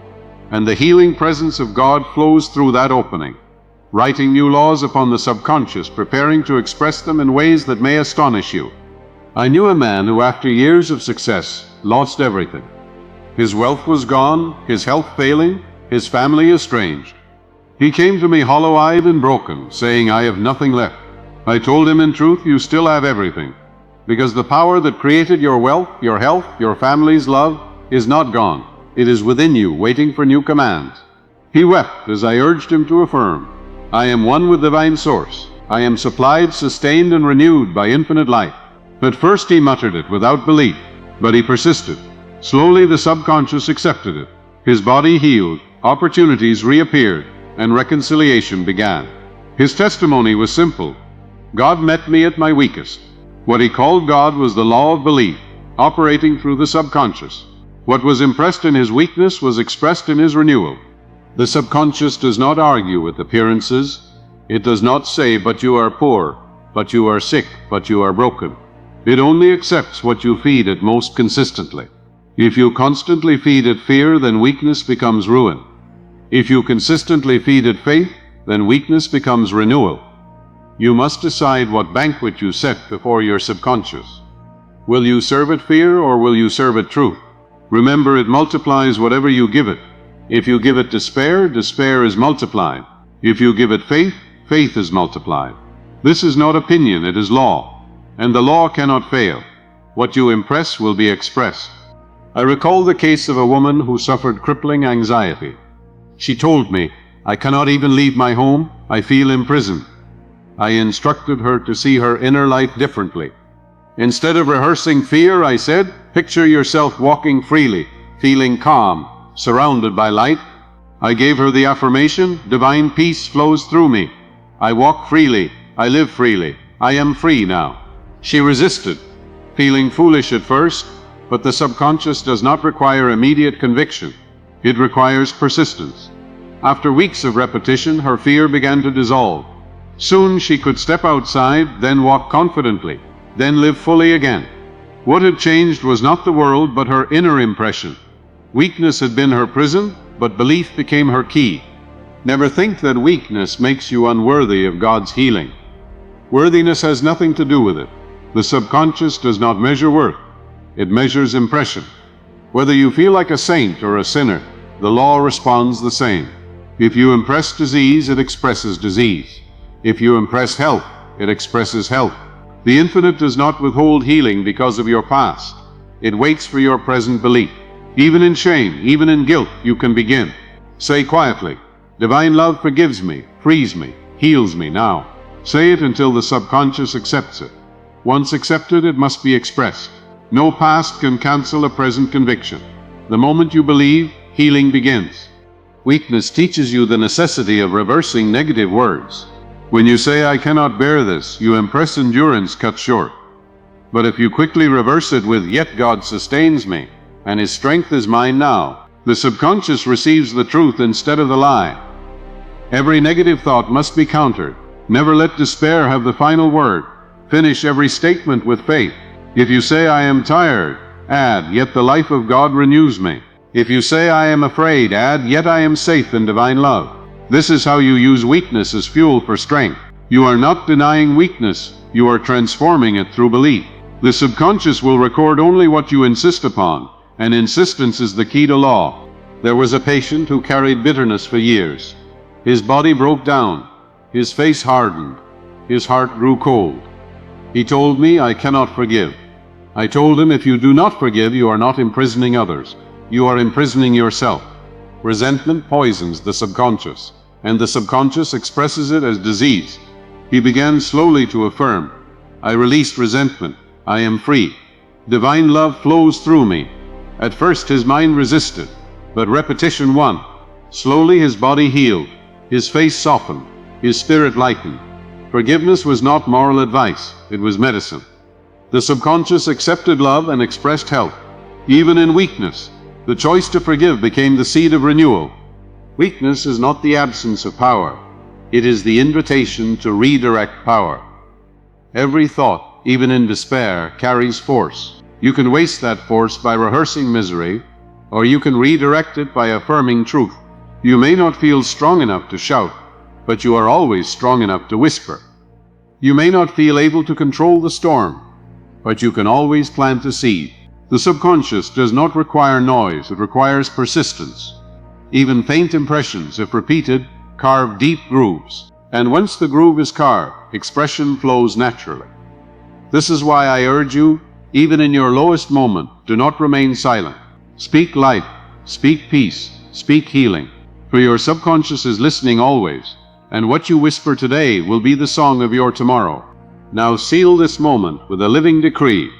and the healing presence of God flows through that opening, writing new laws upon the subconscious, preparing to express them in ways that may astonish you. I knew a man who, after years of success, lost everything. His wealth was gone, his health failing, his family estranged. He came to me hollow-eyed and broken, saying, "I have nothing left." I told him, in truth, you still have everything, because the power that created your wealth, your health, your family's love is not gone. It is within you, waiting for new commands. He wept as I urged him to affirm, "I am one with divine source. I am supplied, sustained, and renewed by infinite life." At first he muttered it without belief, but he persisted. Slowly the subconscious accepted it. His body healed, opportunities reappeared, and reconciliation began. His testimony was simple. God met me at my weakest. What he called God was the law of belief, operating through the subconscious. What was impressed in his weakness was expressed in his renewal. The subconscious does not argue with appearances. It does not say, "But you are poor, but you are sick, but you are broken." It only accepts what you feed it most consistently. If you constantly feed it fear, then weakness becomes ruin. If you consistently feed it faith, then weakness becomes renewal. You must decide what banquet you set before your subconscious. Will you serve it fear, or will you serve it truth? Remember, it multiplies whatever you give it. If you give it despair, despair is multiplied. If you give it faith, faith is multiplied. This is not opinion, it is law. And the law cannot fail. What you impress will be expressed. I recall the case of a woman who suffered crippling anxiety. She told me, "I cannot even leave my home. I feel imprisoned." I instructed her to see her inner life differently. Instead of rehearsing fear, I said, "Picture yourself walking freely, feeling calm, surrounded by light." I gave her the affirmation, "Divine peace flows through me. I walk freely, I live freely, I am free now." She resisted, feeling foolish at first, but the subconscious does not require immediate conviction. It requires persistence. After weeks of repetition, her fear began to dissolve. Soon she could step outside, then walk confidently, then live fully again. What had changed was not the world, but her inner impression. Weakness had been her prison, but belief became her key. Never think that weakness makes you unworthy of God's healing. Worthiness has nothing to do with it. The subconscious does not measure worth. It measures impression. Whether you feel like a saint or a sinner, the law responds the same. If you impress disease, it expresses disease. If you impress health, it expresses health. The infinite does not withhold healing because of your past. It waits for your present belief. Even in shame, even in guilt, you can begin. Say quietly, "Divine love forgives me, frees me, heals me now." Say it until the subconscious accepts it. Once accepted, it must be expressed. No past can cancel a present conviction. The moment you believe, healing begins. Weakness teaches you the necessity of reversing negative words. When you say, "I cannot bear this," you impress endurance cut short. But if you quickly reverse it with, "Yet God sustains me, and His strength is mine now," the subconscious receives the truth instead of the lie. Every negative thought must be countered. Never let despair have the final word. Finish every statement with faith. If you say, "I am tired," add, "Yet the life of God renews me." If you say, "I am afraid," add, "Yet I am safe in divine love." This is how you use weakness as fuel for strength. You are not denying weakness, you are transforming it through belief. The subconscious will record only what you insist upon, and insistence is the key to law. There was a patient who carried bitterness for years. His body broke down, his face hardened, his heart grew cold. He told me, "I cannot forgive." I told him, "If you do not forgive, you are not imprisoning others, you are imprisoning yourself." Resentment poisons the subconscious, and the subconscious expresses it as disease. He began slowly to affirm, "I released resentment, I am free. Divine love flows through me." At first his mind resisted, but repetition won. Slowly his body healed, his face softened, his spirit lightened. Forgiveness was not moral advice, it was medicine. The subconscious accepted love and expressed health. Even in weakness, the choice to forgive became the seed of renewal. Weakness is not the absence of power. It is the invitation to redirect power. Every thought, even in despair, carries force. You can waste that force by rehearsing misery, or you can redirect it by affirming truth. You may not feel strong enough to shout, but you are always strong enough to whisper. You may not feel able to control the storm, but you can always plant a seed. The subconscious does not require noise, it requires persistence. Even faint impressions, if repeated, carve deep grooves. And once the groove is carved, expression flows naturally. This is why I urge you, even in your lowest moment, do not remain silent. Speak life, speak peace, speak healing. For your subconscious is listening always, and what you whisper today will be the song of your tomorrow. Now seal this moment with a living decree.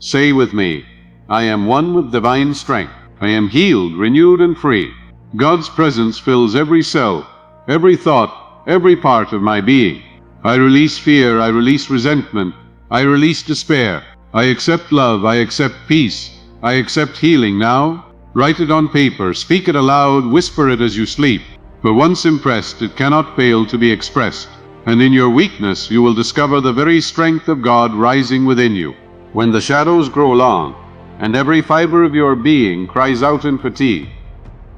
Say with me, I am one with divine strength. I am healed, renewed, and free. God's presence fills every cell, every thought, every part of my being. I release fear, I release resentment, I release despair. I accept love, I accept peace, I accept healing now. Write it on paper, speak it aloud, whisper it as you sleep. For once impressed, it cannot fail to be expressed. And in your weakness, you will discover the very strength of God rising within you. When the shadows grow long, and every fiber of your being cries out in fatigue,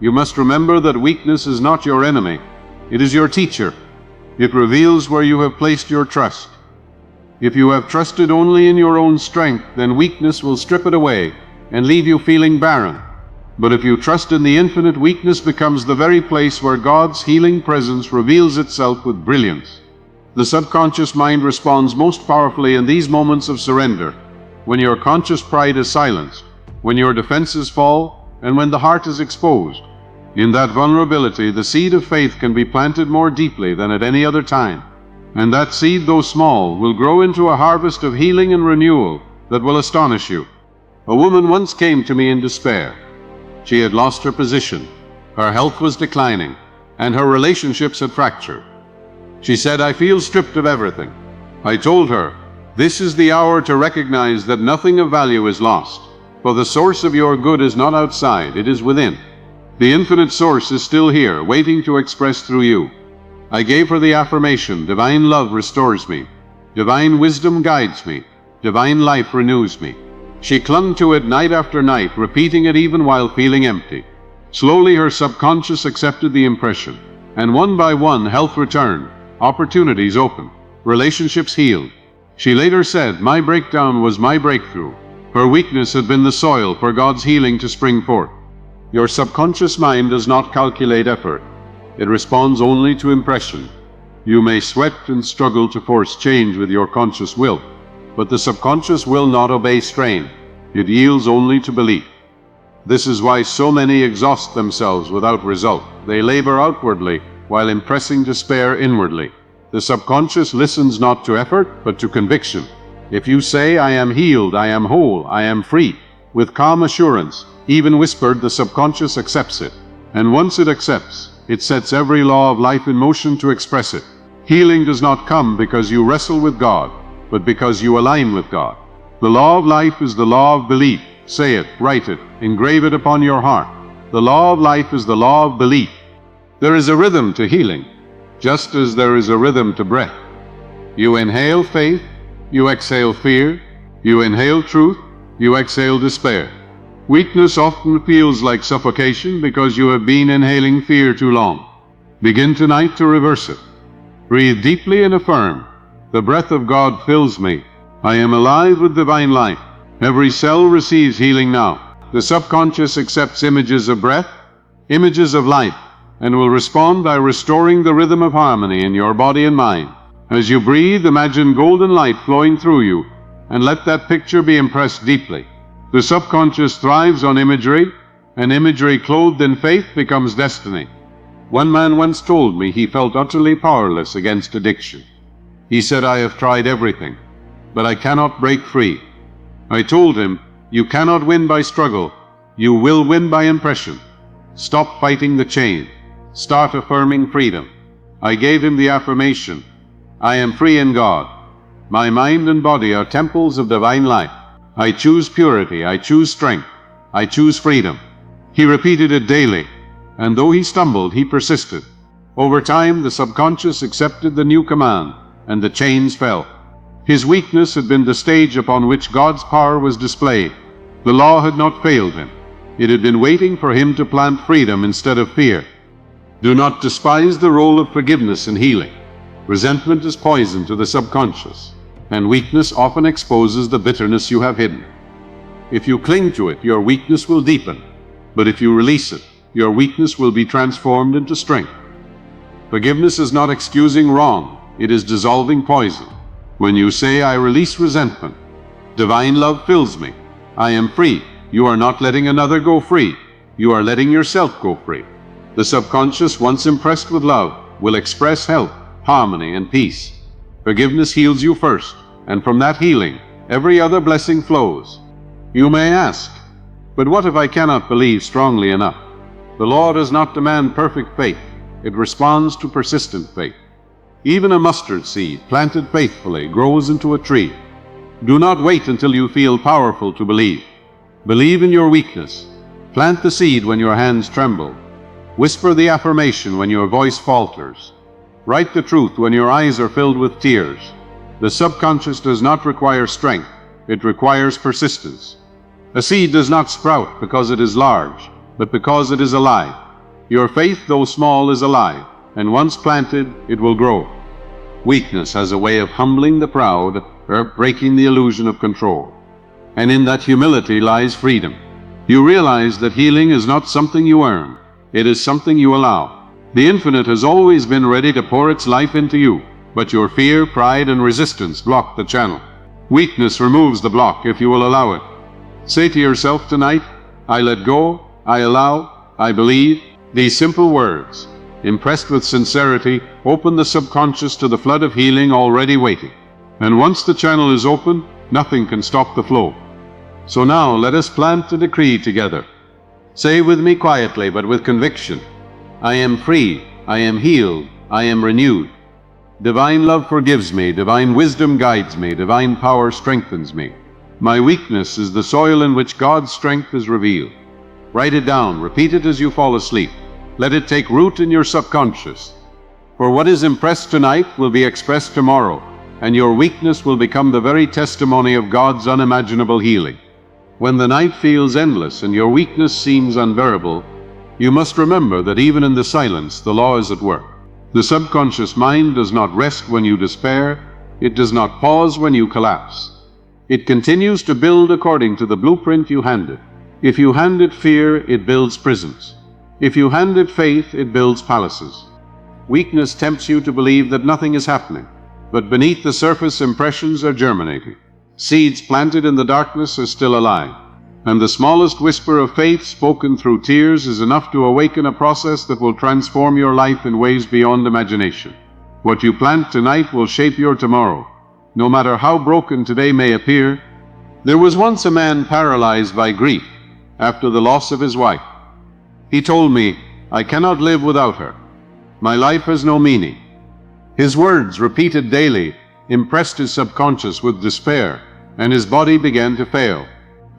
you must remember that weakness is not your enemy. It is your teacher. It reveals where you have placed your trust. If you have trusted only in your own strength, then weakness will strip it away and leave you feeling barren. But if you trust in the infinite, weakness becomes the very place where God's healing presence reveals itself with brilliance. The subconscious mind responds most powerfully in these moments of surrender, when your conscious pride is silenced, when your defenses fall, and when the heart is exposed. In that vulnerability, the seed of faith can be planted more deeply than at any other time. And that seed, though small, will grow into a harvest of healing and renewal that will astonish you. A woman once came to me in despair. She had lost her position, her health was declining, and her relationships had fractured. She said, I feel stripped of everything. I told her, this is the hour to recognize that nothing of value is lost, for the source of your good is not outside, it is within. The infinite source is still here, waiting to express through you. I gave her the affirmation, divine love restores me, divine wisdom guides me, divine life renews me. She clung to it night after night, repeating it even while feeling empty. Slowly her subconscious accepted the impression, and one by one health returned, opportunities opened, relationships healed. She later said, my breakdown was my breakthrough. Her weakness had been the soil for God's healing to spring forth. Your subconscious mind does not calculate effort. It responds only to impression. You may sweat and struggle to force change with your conscious will, but the subconscious will not obey strain. It yields only to belief. This is why so many exhaust themselves without result. They labor outwardly while impressing despair inwardly. The subconscious listens not to effort, but to conviction. If you say, I am healed, I am whole, I am free, with calm assurance, even whispered, the subconscious accepts it. And once it accepts, it sets every law of life in motion to express it. Healing does not come because you wrestle with God, but because you align with God. The law of life is the law of belief. Say it, write it, engrave it upon your heart. The law of life is the law of belief. There is a rhythm to healing, just as there is a rhythm to breath. You inhale faith, you exhale fear, you inhale truth, you exhale despair. Weakness often feels like suffocation because you have been inhaling fear too long. Begin tonight to reverse it. Breathe deeply and affirm, the breath of God fills me. I am alive with divine life. Every cell receives healing now. The subconscious accepts images of breath, images of life, and will respond by restoring the rhythm of harmony in your body and mind. As you breathe, imagine golden light flowing through you, and let that picture be impressed deeply. The subconscious thrives on imagery, and imagery clothed in faith becomes destiny. One man once told me he felt utterly powerless against addiction. He said, I have tried everything, but I cannot break free. I told him, you cannot win by struggle, you will win by impression. Stop fighting the chain. Start affirming freedom. I gave him the affirmation, I am free in God. My mind and body are temples of divine life. I choose purity, I choose strength, I choose freedom. He repeated it daily, and though he stumbled, he persisted. Over time, the subconscious accepted the new command, and the chains fell. His weakness had been the stage upon which God's power was displayed. The law had not failed him. It had been waiting for him to plant freedom instead of fear. Do not despise the role of forgiveness in healing. Resentment is poison to the subconscious, and weakness often exposes the bitterness you have hidden. If you cling to it, your weakness will deepen. But if you release it, your weakness will be transformed into strength. Forgiveness is not excusing wrong, it is dissolving poison. When you say, I release resentment, divine love fills me. I am free. You are not letting another go free. You are letting yourself go free. The subconscious, once impressed with love, will express health, harmony, and peace. Forgiveness heals you first, and from that healing, every other blessing flows. You may ask, but what if I cannot believe strongly enough? The law does not demand perfect faith. It responds to persistent faith. Even a mustard seed, planted faithfully, grows into a tree. Do not wait until you feel powerful to believe. Believe in your weakness. Plant the seed when your hands tremble. Whisper the affirmation when your voice falters. Write the truth when your eyes are filled with tears. The subconscious does not require strength. It requires persistence. A seed does not sprout because it is large, but because it is alive. Your faith, though small, is alive, and once planted, it will grow. Weakness has a way of humbling the proud, or breaking the illusion of control. And in that humility lies freedom. You realize that healing is not something you earn. It is something you allow. The infinite has always been ready to pour its life into you, but your fear, pride, and resistance block the channel. Weakness removes the block if you will allow it. Say to yourself tonight, I let go, I allow, I believe. These simple words, impressed with sincerity, open the subconscious to the flood of healing already waiting. And once the channel is open, nothing can stop the flow. So now let us plant a decree together. Say with me quietly but with conviction, I am free, I am healed, I am renewed. Divine love forgives me, divine wisdom guides me, divine power strengthens me. My weakness is the soil in which God's strength is revealed. Write it down, repeat it as you fall asleep. Let it take root in your subconscious. For what is impressed tonight will be expressed tomorrow, and your weakness will become the very testimony of God's unimaginable healing. When the night feels endless and your weakness seems unbearable, you must remember that even in the silence, the law is at work. The subconscious mind does not rest when you despair. It does not pause when you collapse. It continues to build according to the blueprint you hand it. If you hand it fear, it builds prisons. If you hand it faith, it builds palaces. Weakness tempts you to believe that nothing is happening, but beneath the surface, impressions are germinating. Seeds planted in the darkness are still alive, and the smallest whisper of faith spoken through tears is enough to awaken a process that will transform your life in ways beyond imagination. What you plant tonight will shape your tomorrow, no matter how broken today may appear. There was once a man paralyzed by grief after the loss of his wife. He told me, I cannot live without her. My life has no meaning. His words, repeated daily, impressed his subconscious with despair, and his body began to fail.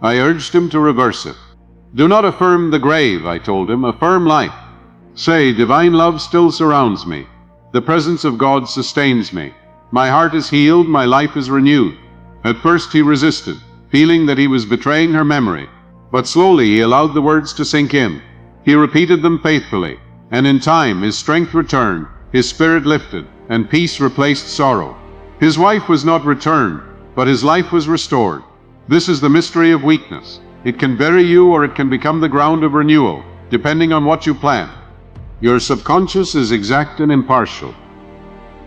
I urged him to reverse it. Do not affirm the grave, I told him, affirm life. Say, divine love still surrounds me. The presence of God sustains me. My heart is healed, my life is renewed. At first he resisted, feeling that he was betraying her memory, but slowly he allowed the words to sink in. He repeated them faithfully, and in time his strength returned, his spirit lifted, and peace replaced sorrow. His wife was not returned, but his life was restored. This is the mystery of weakness. It can bury you or it can become the ground of renewal, depending on what you plant. Your subconscious is exact and impartial.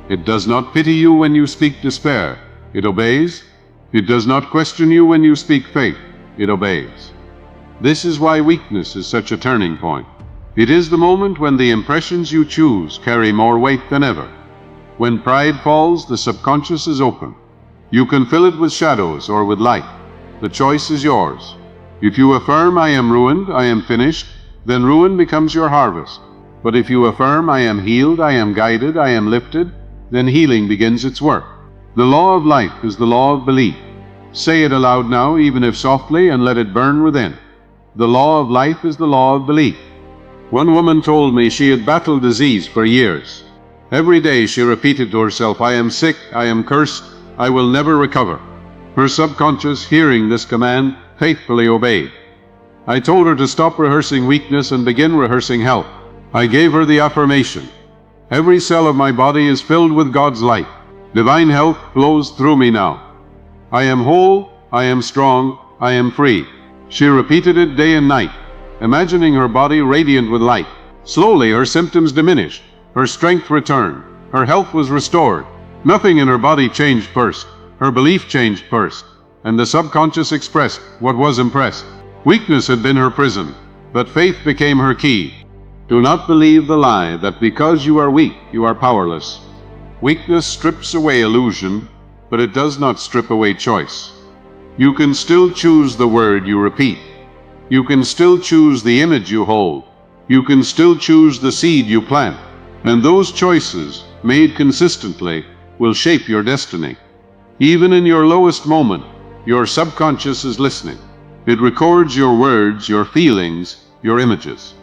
It does not pity you when you speak despair. It obeys. It does not question you when you speak faith. It obeys. This is why weakness is such a turning point. It is the moment when the impressions you choose carry more weight than ever. When pride falls, the subconscious is open. You can fill it with shadows or with light. The choice is yours. If you affirm, I am ruined, I am finished, then ruin becomes your harvest. But if you affirm, I am healed, I am guided, I am lifted, then healing begins its work. The law of life is the law of belief. Say it aloud now, even if softly, and let it burn within. The law of life is the law of belief. One woman told me she had battled disease for years. Every day she repeated to herself, I am sick, I am cursed, I will never recover. Her subconscious, hearing this command, faithfully obeyed. I told her to stop rehearsing weakness and begin rehearsing health. I gave her the affirmation: every cell of my body is filled with God's light. Divine health flows through me now. I am whole, I am strong, I am free. She repeated it day and night, imagining her body radiant with light. Slowly her symptoms diminished, her strength returned, her health was restored. Nothing in her body changed first, her belief changed first, and the subconscious expressed what was impressed. Weakness had been her prison, but faith became her key. Do not believe the lie that because you are weak, you are powerless. Weakness strips away illusion, but it does not strip away choice. You can still choose the word you repeat. You can still choose the image you hold. You can still choose the seed you plant. And those choices, made consistently, will shape your destiny. Even in your lowest moment, your subconscious is listening. It records your words, your feelings, your images.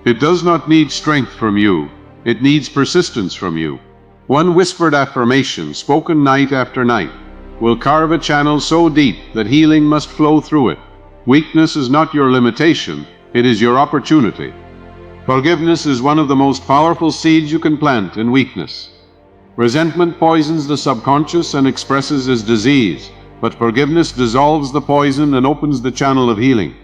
It does not need strength from you. It needs persistence from you. One whispered affirmation, spoken night after night, will carve a channel so deep that healing must flow through it. Weakness is not your limitation, it is your opportunity. Forgiveness is one of the most powerful seeds you can plant in weakness. Resentment poisons the subconscious and expresses as disease, but forgiveness dissolves the poison and opens the channel of healing.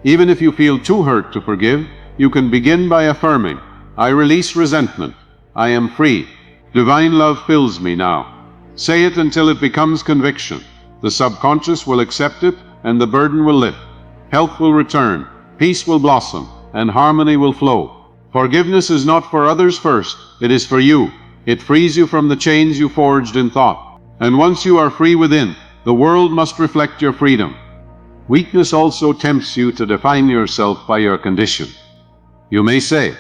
Even if you feel too hurt to forgive, you can begin by affirming, I release resentment. I am free. Divine love fills me now. Say it until it becomes conviction. The subconscious will accept it and the burden will lift. Health will return, peace will blossom, and harmony will flow. Forgiveness is not for others first, it is for you. It frees you from the chains you forged in thought. And once you are free within, the world must reflect your freedom. Weakness also tempts you to define yourself by your condition. You may say,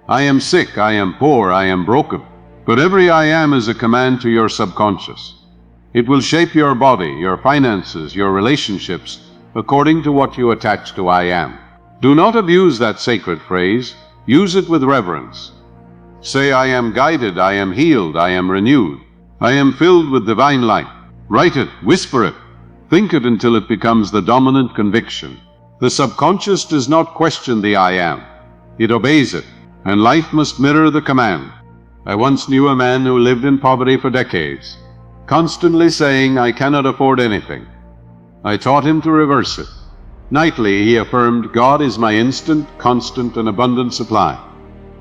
I am sick, I am poor, I am broken. But every I am is a command to your subconscious. It will shape your body, your finances, your relationships, according to what you attach to I am. Do not abuse that sacred phrase. Use it with reverence. Say, I am guided, I am healed, I am renewed. I am filled with divine light. Write it, whisper it. Think it until it becomes the dominant conviction. The subconscious does not question the I am. It obeys it, and life must mirror the command. I once knew a man who lived in poverty for decades, constantly saying, I cannot afford anything. I taught him to reverse it. Nightly he affirmed, God is my instant, constant, and abundant supply.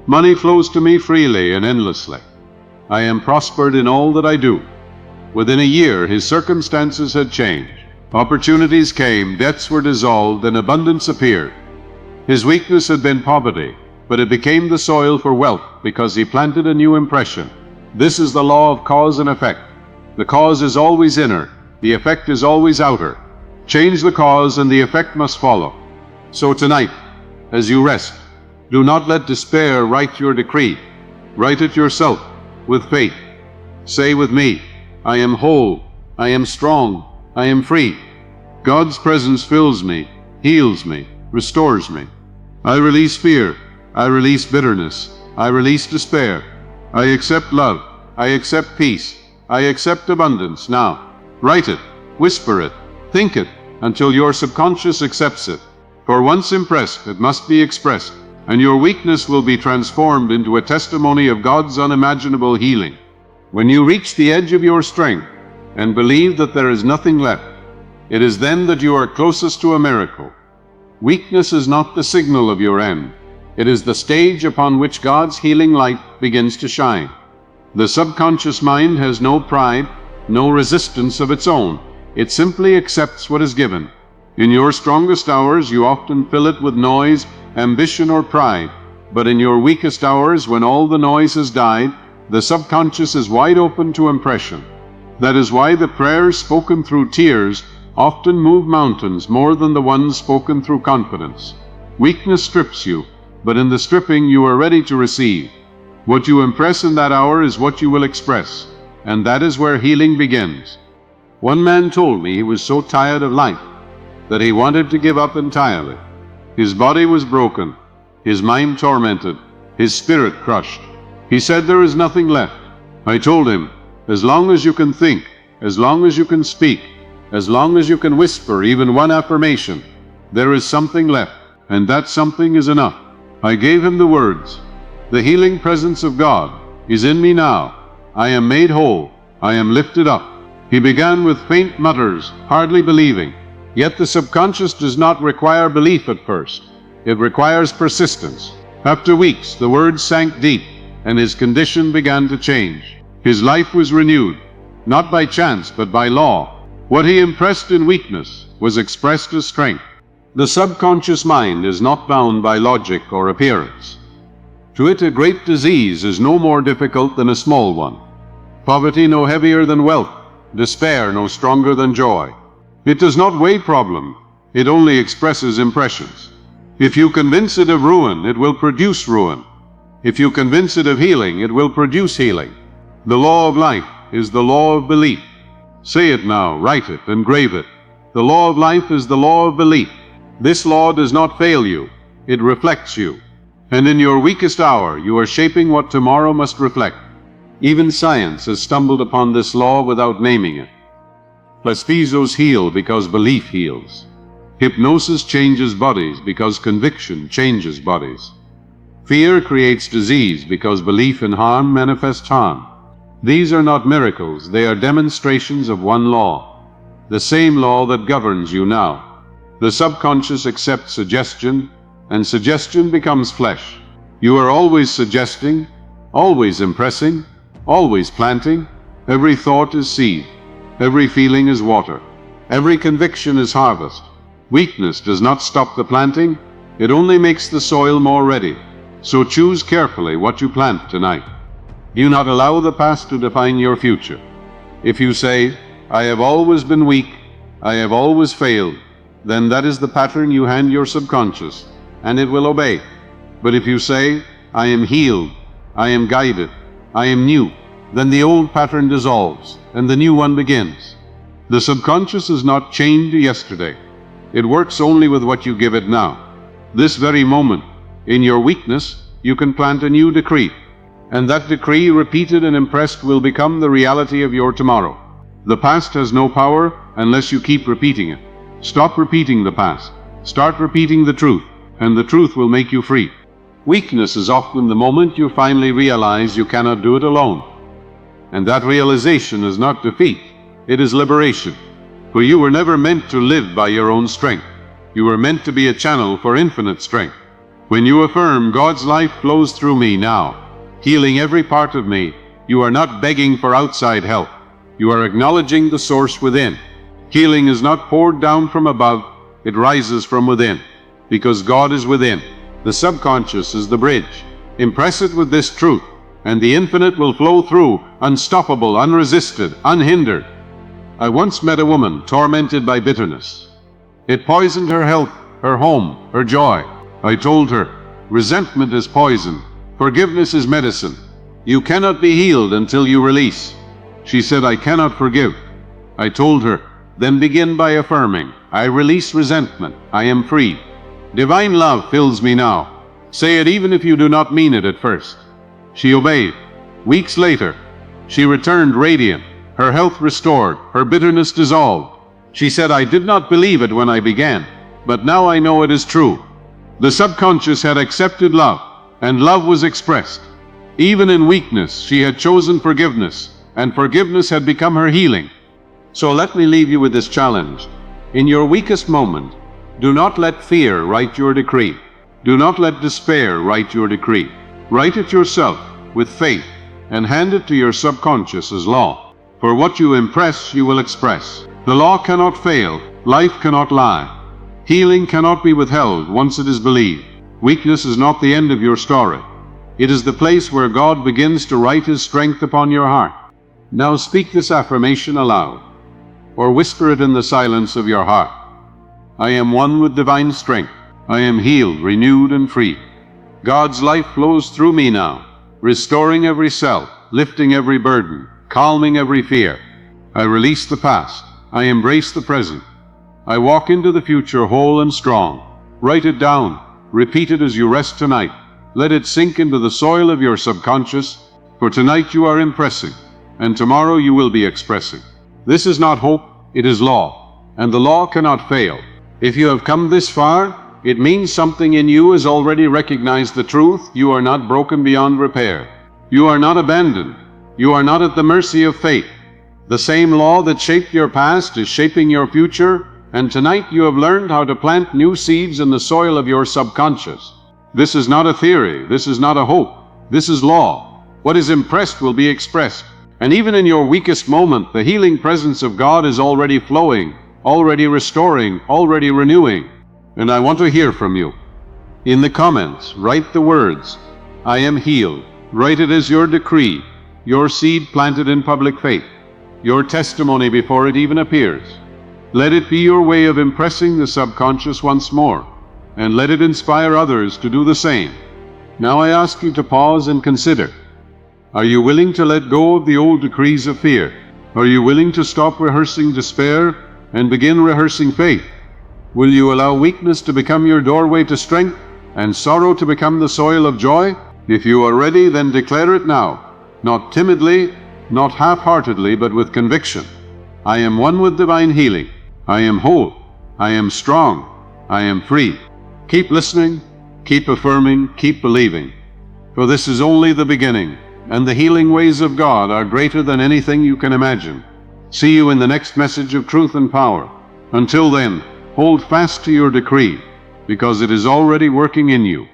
Money flows to me freely and endlessly. I am prospered in all that I do. Within a year his circumstances had changed. Opportunities came, debts were dissolved, and abundance appeared. His weakness had been poverty, but it became the soil for wealth because he planted a new impression. This is the law of cause and effect. The cause is always inner, the effect is always outer. Change the cause and the effect must follow. So tonight, as you rest, do not let despair write your decree. Write it yourself, with faith. Say with me, I am whole, I am strong, I am free. God's presence fills me, heals me, restores me. I release fear, I release bitterness, I release despair. I accept love, I accept peace, I accept abundance now. Write it, whisper it, think it, until your subconscious accepts it. For once impressed, it must be expressed, and your weakness will be transformed into a testimony of God's unimaginable healing. When you reach the edge of your strength and believe that there is nothing left, it is then that you are closest to a miracle. Weakness is not the signal of your end. It is the stage upon which God's healing light begins to shine. The subconscious mind has no pride, no resistance of its own. It simply accepts what is given. In your strongest hours, you often fill it with noise, ambition, or pride. But in your weakest hours, when all the noise has died, the subconscious is wide open to impression. That is why the prayers spoken through tears often move mountains more than the ones spoken through confidence. Weakness strips you, but in the stripping you are ready to receive. What you impress in that hour is what you will express, and that is where healing begins. One man told me he was so tired of life that he wanted to give up entirely. His body was broken, his mind tormented, his spirit crushed. He said, there is nothing left. I told him, as long as you can think, as long as you can speak, as long as you can whisper even one affirmation, there is something left, and that something is enough. I gave him the words. The healing presence of God is in me now. I am made whole. I am lifted up. He began with faint mutters, hardly believing. Yet the subconscious does not require belief at first. It requires persistence. After weeks, the words sank deep, and his condition began to change. His life was renewed, not by chance, but by law. What he impressed in weakness was expressed as strength. The subconscious mind is not bound by logic or appearance. To it, a great disease is no more difficult than a small one. Poverty no heavier than wealth, despair no stronger than joy. It does not weigh problem, it only expresses impressions. If you convince it of ruin, it will produce ruin. If you convince it of healing, it will produce healing. The law of life is the law of belief. Say it now, write it, engrave it. The law of life is the law of belief. This law does not fail you, it reflects you. And in your weakest hour, you are shaping what tomorrow must reflect. Even science has stumbled upon this law without naming it. Plastizos heal because belief heals. Hypnosis changes bodies because conviction changes bodies. Fear creates disease because belief in harm manifests harm. These are not miracles, they are demonstrations of one law. The same law that governs you now. The subconscious accepts suggestion, and suggestion becomes flesh. You are always suggesting, always impressing, always planting. Every thought is seed. Every feeling is water. Every conviction is harvest. Weakness does not stop the planting, it only makes the soil more ready. So choose carefully what you plant tonight. Do not allow the past to define your future. If you say, I have always been weak, I have always failed, then that is the pattern you hand your subconscious, and it will obey. But if you say, I am healed, I am guided, I am new, then the old pattern dissolves, and the new one begins. The subconscious is not chained to yesterday. It works only with what you give it now. This very moment, in your weakness, you can plant a new decree, and that decree, repeated and impressed, will become the reality of your tomorrow. The past has no power unless you keep repeating it. Stop repeating the past. Start repeating the truth, and the truth will make you free. Weakness is often the moment you finally realize you cannot do it alone. And that realization is not defeat, it is liberation. For you were never meant to live by your own strength. You were meant to be a channel for infinite strength. When you affirm, God's life flows through me now, healing every part of me, you are not begging for outside help. You are acknowledging the source within. Healing is not poured down from above, it rises from within. Because God is within. The subconscious is the bridge. Impress it with this truth, and the infinite will flow through, unstoppable, unresisted, unhindered. I once met a woman tormented by bitterness. It poisoned her health, her home, her joy. I told her, resentment is poison, forgiveness is medicine. You cannot be healed until you release. She said, I cannot forgive. I told her, then begin by affirming, I release resentment, I am free. Divine love fills me now. Say it even if you do not mean it at first. She obeyed. Weeks later, she returned radiant, her health restored, her bitterness dissolved. She said, I did not believe it when I began, but now I know it is true. The subconscious had accepted love, and love was expressed. Even in weakness, she had chosen forgiveness, and forgiveness had become her healing. So let me leave you with this challenge. In your weakest moment, do not let fear write your decree. Do not let despair write your decree. Write it yourself, with faith, and hand it to your subconscious as law. For what you impress, you will express. The law cannot fail, life cannot lie. Healing cannot be withheld once it is believed. Weakness is not the end of your story. It is the place where God begins to write His strength upon your heart. Now speak this affirmation aloud, or whisper it in the silence of your heart. I am one with divine strength. I am healed, renewed, and free. God's life flows through me now, restoring every cell, lifting every burden, calming every fear. I release the past. I embrace the present. I walk into the future whole and strong. Write it down. Repeat it as you rest tonight. Let it sink into the soil of your subconscious, for tonight you are impressing, and tomorrow you will be expressing. This is not hope, it is law, and the law cannot fail. If you have come this far, it means something in you has already recognized the truth. You are not broken beyond repair. You are not abandoned. You are not at the mercy of fate. The same law that shaped your past is shaping your future, and tonight you have learned how to plant new seeds in the soil of your subconscious. This is not a theory. This is not a hope. This is law. What is impressed will be expressed. And even in your weakest moment, the healing presence of God is already flowing, already restoring, already renewing. And I want to hear from you. In the comments, write the words, "I am healed." Write it as your decree, your seed planted in public faith, your testimony before it even appears. Let it be your way of impressing the subconscious once more, and let it inspire others to do the same. Now I ask you to pause and consider. Are you willing to let go of the old decrees of fear? Are you willing to stop rehearsing despair and begin rehearsing faith? Will you allow weakness to become your doorway to strength and sorrow to become the soil of joy? If you are ready, then declare it now, not timidly, not half-heartedly, but with conviction. I am one with divine healing. I am whole. I am strong. I am free. Keep listening, keep affirming, keep believing. For this is only the beginning, and the healing ways of God are greater than anything you can imagine. See you in the next message of truth and power. Until then, hold fast to your decree, because it is already working in you.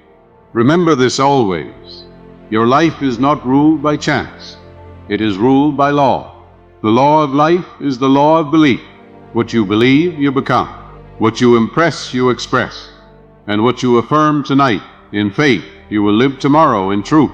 Remember this always. Your life is not ruled by chance. It is ruled by law. The law of life is the law of belief. What you believe, you become. What you impress, you express. And what you affirm tonight in faith, you will live tomorrow in truth.